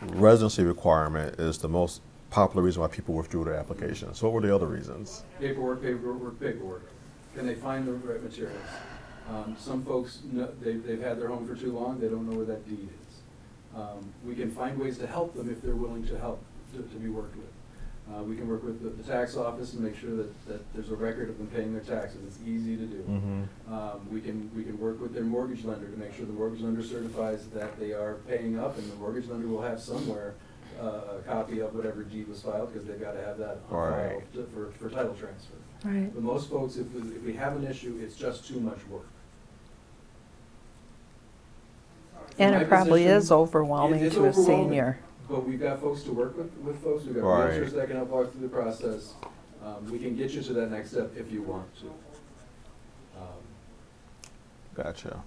residency requirement is the most popular reason why people withdrew their applications. So what were the other reasons? Paperwork. Can they find the right materials? Some folks, they've had their home for too long, they don't know where that deed is. We can find ways to help them if they're willing to help, to be worked with. We can work with the tax office and make sure that there's a record of them paying their taxes. It's easy to do. We can work with their mortgage lender to make sure the mortgage lender certifies that they are paying up, and the mortgage lender will have somewhere a copy of whatever deed was filed, because they've got to have that on file for title transfer. Right. But most folks, if we have an issue, it's just too much work. And My it probably position, is overwhelming it's to a overwhelming, senior. But we've got folks to work with folks, we've got Right. realtors that can help walk through the process. We can get you to that next step if you want to. Gotcha.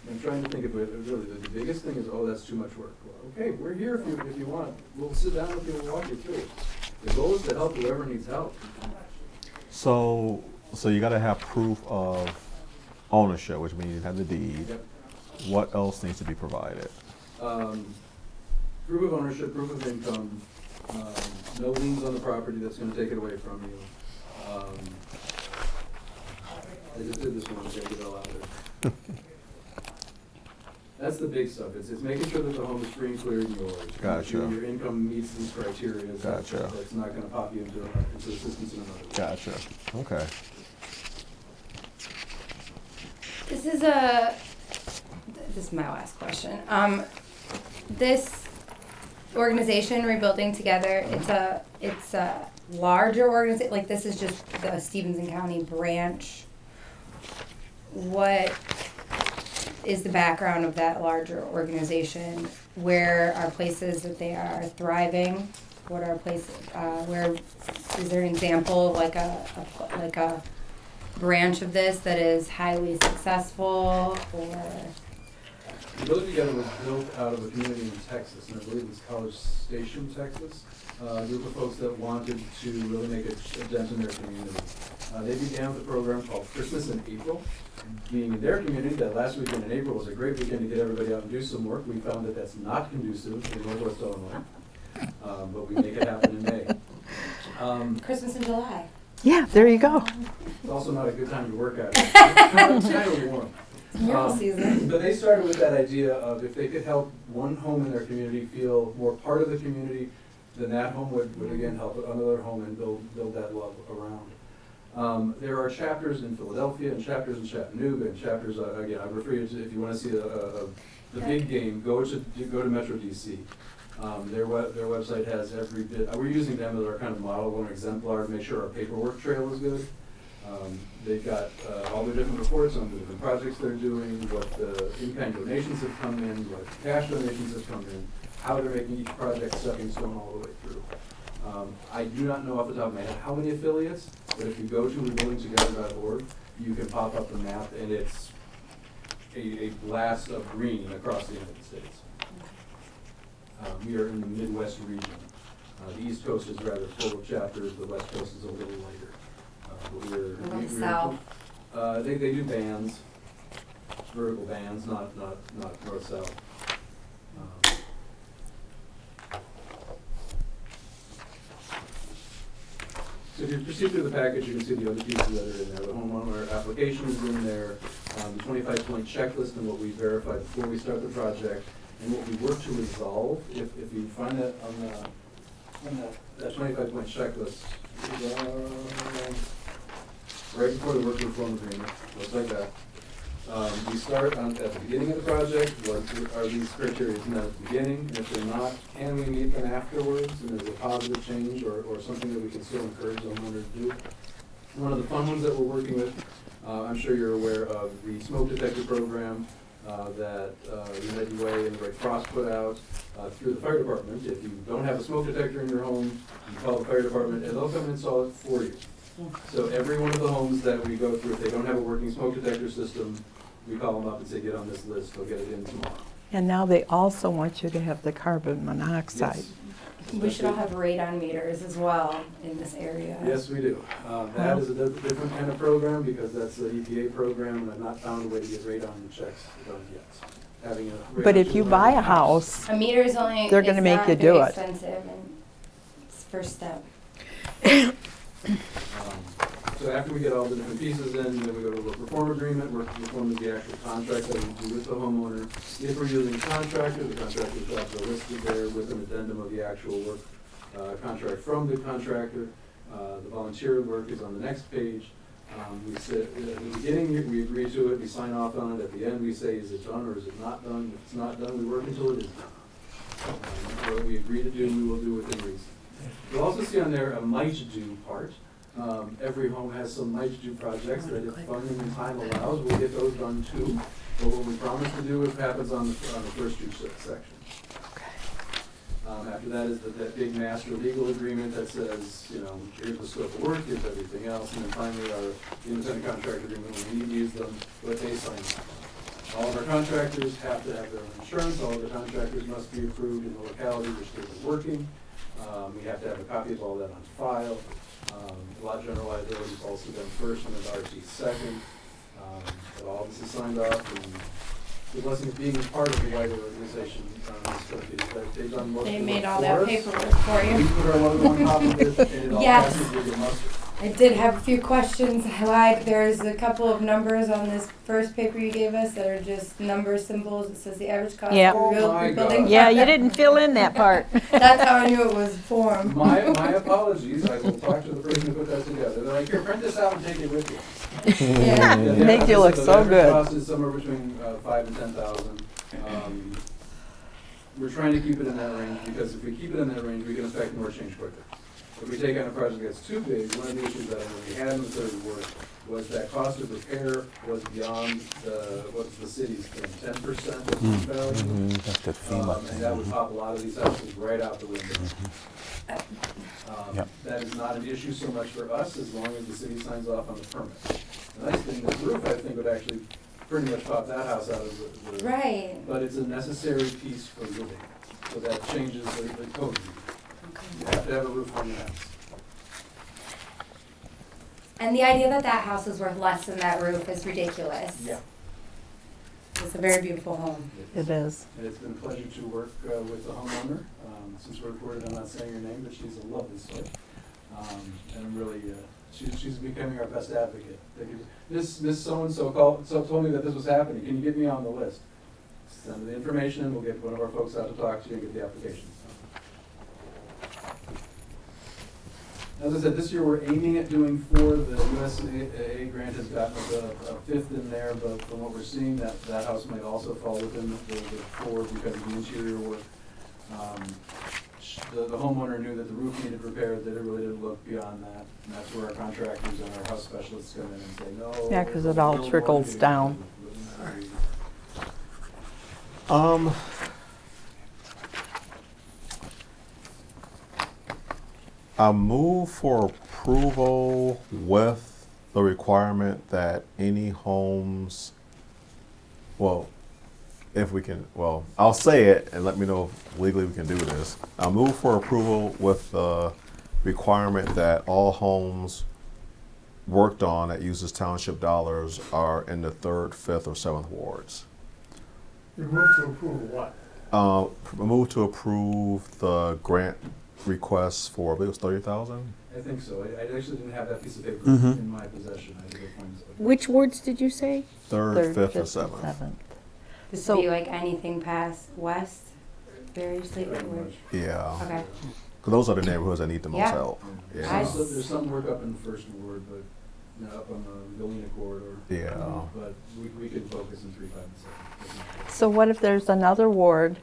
I'm trying to think of it, really, the biggest thing is, oh, that's too much work. Well, okay, we're here if you want. We'll sit down with you and walk you through it. The goal is to help whoever needs help. So you got to have proof of ownership, which means you have the deed. Yep. What else needs to be provided? Proof of ownership, proof of income, no liens on the property that's gonna take it away from you. I just did this one, I gotta get it all out there. That's the big stuff, it's making sure that the home is free and clear and yours. Making Gotcha. sure your income meets these criteria. Gotcha. That's not gonna pop you into assistance in another. Gotcha. Okay. This is my last question. This organization, Rebuilding Together, it's a larger organization, like this is just the Stevenson County branch. What is the background of that larger organization? Where are places that they are thriving? What are places, where, is there an example of like a branch of this that is highly successful, or? Rebuilding Together was built out of a community in Texas, and I believe it's College Station, Texas. A group of folks that wanted to really make a dent in their community. They began with a program called Christmas in April. Being in their community, that last weekend in April was a great weekend to get everybody out and do some work. We found that that's not conducive in Northwest Illinois, but we make it happen in May. Christmas in July. Yeah, there you go. It's also not a good time to work at it. It's kind of warm. It's miracle season. But they started with that idea of if they could help one home in their community feel more part of the community, then that home would again help another home and build that love around. There are chapters in Philadelphia and chapters in Chattanooga and chapters, again, I refer you to, if you want to see the big game, go to Metro DC. Their website has every bit, we're using them as our kind of model, one exemplar to make sure our paperwork trail is good. They've got all their different reports on the different projects they're doing, what the in-kind donations have come in, what cash donations have come in, how they're making each project stepping stone all the way through. I do not know off the top of my head how many affiliates, but if you go to rebuildingtogether.org, you can pop up the map, and it's a blast of green across the United States. We are in the Midwest region. The East Coast is rather full of chapters, the West Coast is a little lighter. But we're South. They do bands, vertical bands, not north-south. So if you proceed through the package, you can see the other pieces that are in there. The homeowner application is in there, the 25-point checklist and what we verified before we start the project, and what we work to resolve. If you find that on that 25-point checklist, right before the work reform agreement, looks like that. We start at the beginning of the project. What are these criteria met at the beginning? And if they're not, can we meet them afterwards? And there's a positive change or something that we can still encourage the homeowner to do. One of the fun ones that we're working with, I'm sure you're aware of the smoke detector program that United Way and the Red Cross put out through the fire department. If you don't have a smoke detector in your home, you call the fire department and they'll come and install it for you. So every one of the homes that we go through, if they don't have a working smoke detector system, we call them up and say, get on this list, they'll get it in tomorrow. And now they also want you to have the carbon monoxide. Yes. We should all have radon meters as well in this area. Yes, we do. That is a different kind of program because that's an EPA program, and I've not found a way to get radon checks done yet. Having a But if you buy a house, A meter is only, They're gonna it's make not you very do it. expensive, and it's first step. So after we get all the different pieces in, then we go to a work reform agreement. Work reform is the actual contract that we do with the homeowner. If we're using a contractor, the contractor's jobs are listed there with an addendum of the actual work contract from the contractor. The volunteer work is on the next page. We say, at the beginning, we agree to it, we sign off on it. At the end, we say, is it done or is it not done? If it's not done, we work until it is done. What we agree to do, we will do within reason. You'll also see on there a might do part. Every home has some might do projects that if funding and time allows, we'll get those done too. But what we promise to do, it happens on the first two sections. After that is that big master legal agreement that says, you know, here's the scope of work, here's everything else, and then finally our independent contractor agreement, when we use them, what they sign off All of our contractors have to have their own insurance. All of the contractors must be approved in the locality which they're working. We have to have a copy of all that on file. Lot general liability falls to them first and then RT second. But all this is signed off, and the blessing of being a part of the wider organization they've done most of the work. They made all that for us. paperwork for We you. put our logo on top of it, and it all Yes. passes with the mustard. I did have a few questions. I lied. There's a couple of numbers on this first paper you gave us that are just number symbols. It says the average cost Yeah. for real Oh my rebuilding. God. Yeah, you didn't fill in that part. That's how I knew it was formed. My apologies, I will talk to the person who put that together. They're like, here, print this out and take it with you. Yeah. Make you look The so average good. cost is somewhere between 5 and 10,000. We're trying to keep it in that range, because if we keep it in that range, we can affect more change quicker. If we take on a project that's too big, one of the issues that we had in the third ward was that cost of repair was beyond what's the city's thing, 10% of the value. That's the FEMA And thing. that would pop a lot of these houses right out the window. Yep. That is not an issue so much for us, as long as the city signs off on the permit. The nice thing, the roof, I think, would actually pretty much pop that house out of the. Right. But it's a necessary piece for living, so that changes the code. You have to have a roof on your house. And the idea that that house is worth less than that roof is ridiculous. Yeah. It's a very beautiful home. It is. And it's been a pleasure to work with the homeowner. Since we're recorded, I'm not saying her name, but she's a lovely soul. And I'm really, she's becoming our best advocate. Miss so-and-so told me that this was happening. Can you get me on the list? Send the information and we'll get one of our folks out to talk to you and get the applications. As I said, this year we're aiming at doing 4. The USAA grant has gotten a 5th in there, but from what we're seeing, that house might also fall within the 4 because of the interior work. The homeowner knew that the roof needed repair, that it really didn't look beyond that. And that's where our contractors and our house specialists come in and say, no. Yeah, 'cause it all no, trickles no, down. I move for approval with the requirement that any homes, well, if we can, well, I'll say it and let me know if legally we can do this. I move for approval with the requirement that all homes worked on that uses township dollars are in the 3rd, 5th, or 7th wards. You move to approve what? Move to approve the grant request for, I believe it was 30,000. I think so. I actually didn't have that piece of paper Mhm. in my possession. I had to go find it. Which wards did you say? 3rd, 5th, and 7th. This So- would be like anything past west, variously. Pretty much. Yeah, Okay. because those are the neighborhoods that need the most Yeah. help. Yeah. Yeah. There's some work up in the 1st ward, but not up on the Galena corridor. Yeah. But we could focus in 3, 5, and 7. So what if there's another ward,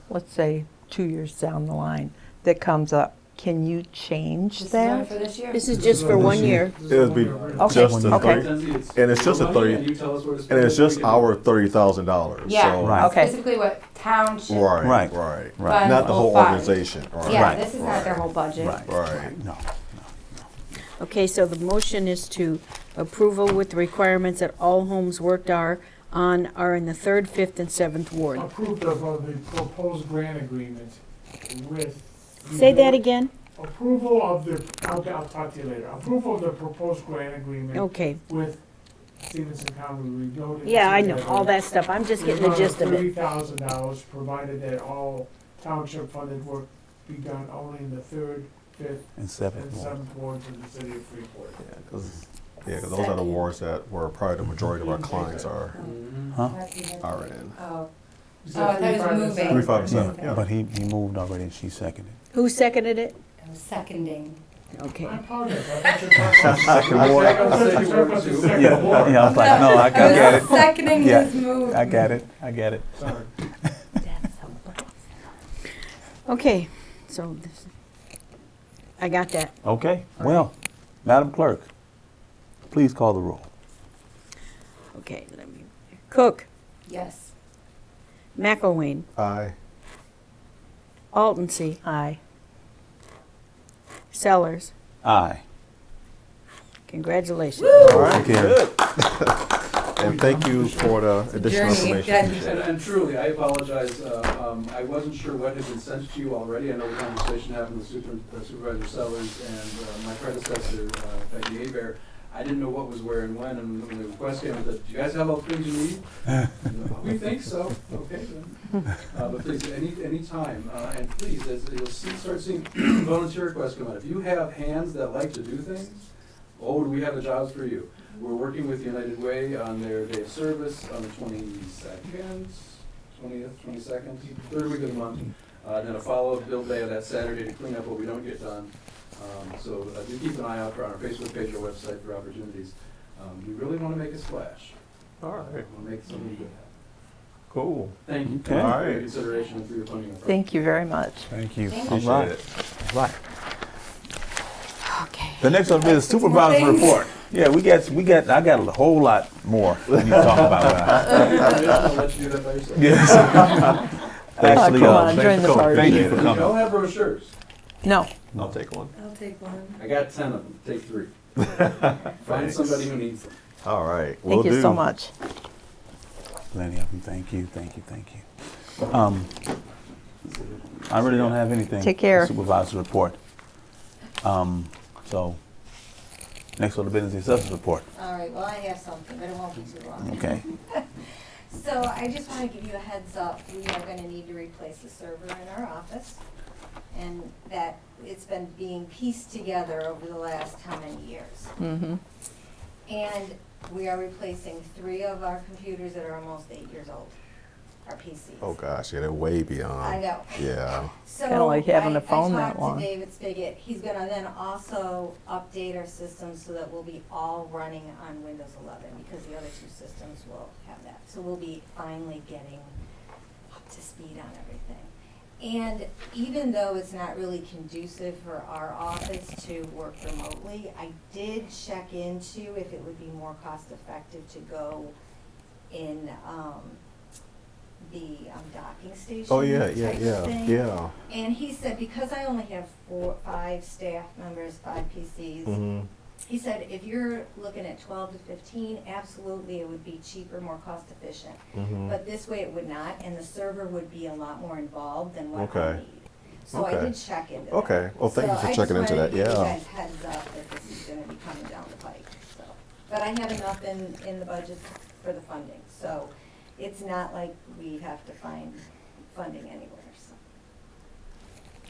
let's say 2 years down the line, that comes up? Can you change This is only that? for this year? This is just for 1 year. It would be Okay, just a okay. 30, and it's just a 30, And you tell us where to spend and it's it, we just can- our $30,000. Yeah. So, Right. Okay. Specifically what township. Right, Right. right, Right. Not the whole Fund. organization. Right. Yeah, Right. this is not their whole budget. Right. Right. No. Okay, so the motion is to approval with the requirements that all homes worked are in the 3rd, 5th, and 7th ward. Approved of the proposed grant agreement with. Say that again? Approval of the, I'll talk to you later. Approval of the proposed grant agreement Okay. with Stevenson County. We wrote it Yeah, I know, together. all that stuff. I'm just getting the gist of it. $30,000, provided that all township funded work be done only in the 3rd, 5th, And and 7th ward. 7th wards of the city of Freeport. Yeah, 'cause those are the wards that where probably the majority of our clients are Mhm. Huh? in. Oh, You Oh, said I thought it was 3, 5, and moving. 7. 3, 5, and Yeah, 7, yeah. but he moved already and she seconded. Who seconded it? I was seconding. Okay. I apologize. I thought you were talking about Second ward. I thought you were talking about the second Yeah, ward. yeah, I was like, no, I get it. Seconding Yeah. his move. I get it, I get it. Sorry. Okay, so I got that. Okay, well, Madam Clerk, please call the roll. Okay, let me. Cook, Yes. McElwain, Aye. Altensee, Aye. Sellers. Aye. Congratulations. All right, Okay. good. And thank you for the additional information. And truly, I apologize, I wasn't sure what had been sent to you already. I know the conversation happened with Supervisor Sellers and my predecessor, Becky Abear. I didn't know what was where and when, and when the request came, I said, do you guys have all the things you need? We think so. Okay, then. But please, any time, and please, as you'll start seeing volunteer requests come out, if you have hands that like to do things, oh, do we have the jobs for you? We're working with United Way on their day of service on the 22nd, 3rd week of the month. Then a follow-up build day of that Saturday to clean up what we don't get done. So do keep an eye out for on our Facebook page or website for opportunities. We really want to make a splash. All right. We want to make something good happen. Cool. Thank you. Okay. Thank you All for your right. consideration and for your funding. Thank you very much. Thank you. Thank All Appreciate right. it. All right. Okay. The next one is supervisor report. Yeah, I got a whole lot more we need to talk about. I'll let you do that by yourself. Yes. Actually, come on, thanks join for the coming. party. Thank you for You coming. don't have brochures. No. I'll take one. I'll take one. I got 10 of them. Take 3. Find somebody who needs them. All right. Thank you so much. Plenty of them. Thank you. Thank you. Thank you. I really don't have anything. Take care. Supervisor report. So next on the business is substance report. All right, well, I have something, but it won't be too long. Okay. So I just want to give you a heads up. We are going to need to replace the server in our office. And that it's been being pieced together over the last how many years. Mm-hmm. And we are replacing 3 of our computers that are almost 8 years old, our PCs. Oh gosh, yeah, they're way beyond. I know. Yeah. So Kinda like having a phone I that talked long. to David Spigot. He's gonna then also update our systems so that we'll be all running on Windows 11 because the other 2 systems will have that. So we'll be finally getting up to speed on everything. And even though it's not really conducive for our office to work remotely, I did check into if it would be more cost effective to go in the docking station Oh yeah, type yeah, of yeah, thing. yeah. And he said, because I only have 5 staff members, 5 PCs, Mm-hmm. he said, if you're looking at 12 to 15, absolutely it would be cheaper, more cost efficient. Mm-hmm. But this way it would not, and the server would be a lot more involved than what I Okay. need. So I Okay. did check into that. Okay. Well, thank you for checking into that. So I just wanted to Yeah. give you guys heads up that this is gonna be coming down the pike, so. But I have enough in the budget for the funding, so it's not like we have to find funding anywhere, so.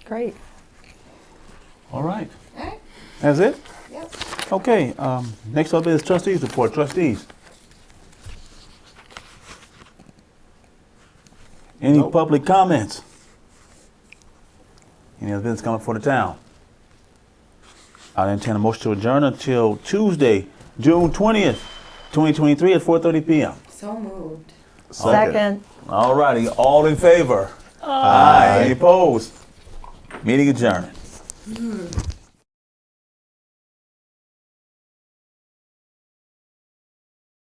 Great. All right. All right, That's it? yep. Okay. Next up is trustees report. Trustees. Any Nope. public comments? Any other business coming for the town? I'll entertain a motion to adjourn until Tuesday, June 20th, 2023 at 4:30 p.m. So moved. Second. All righty. All in favor? Aye. Any opposed? Meeting adjourned.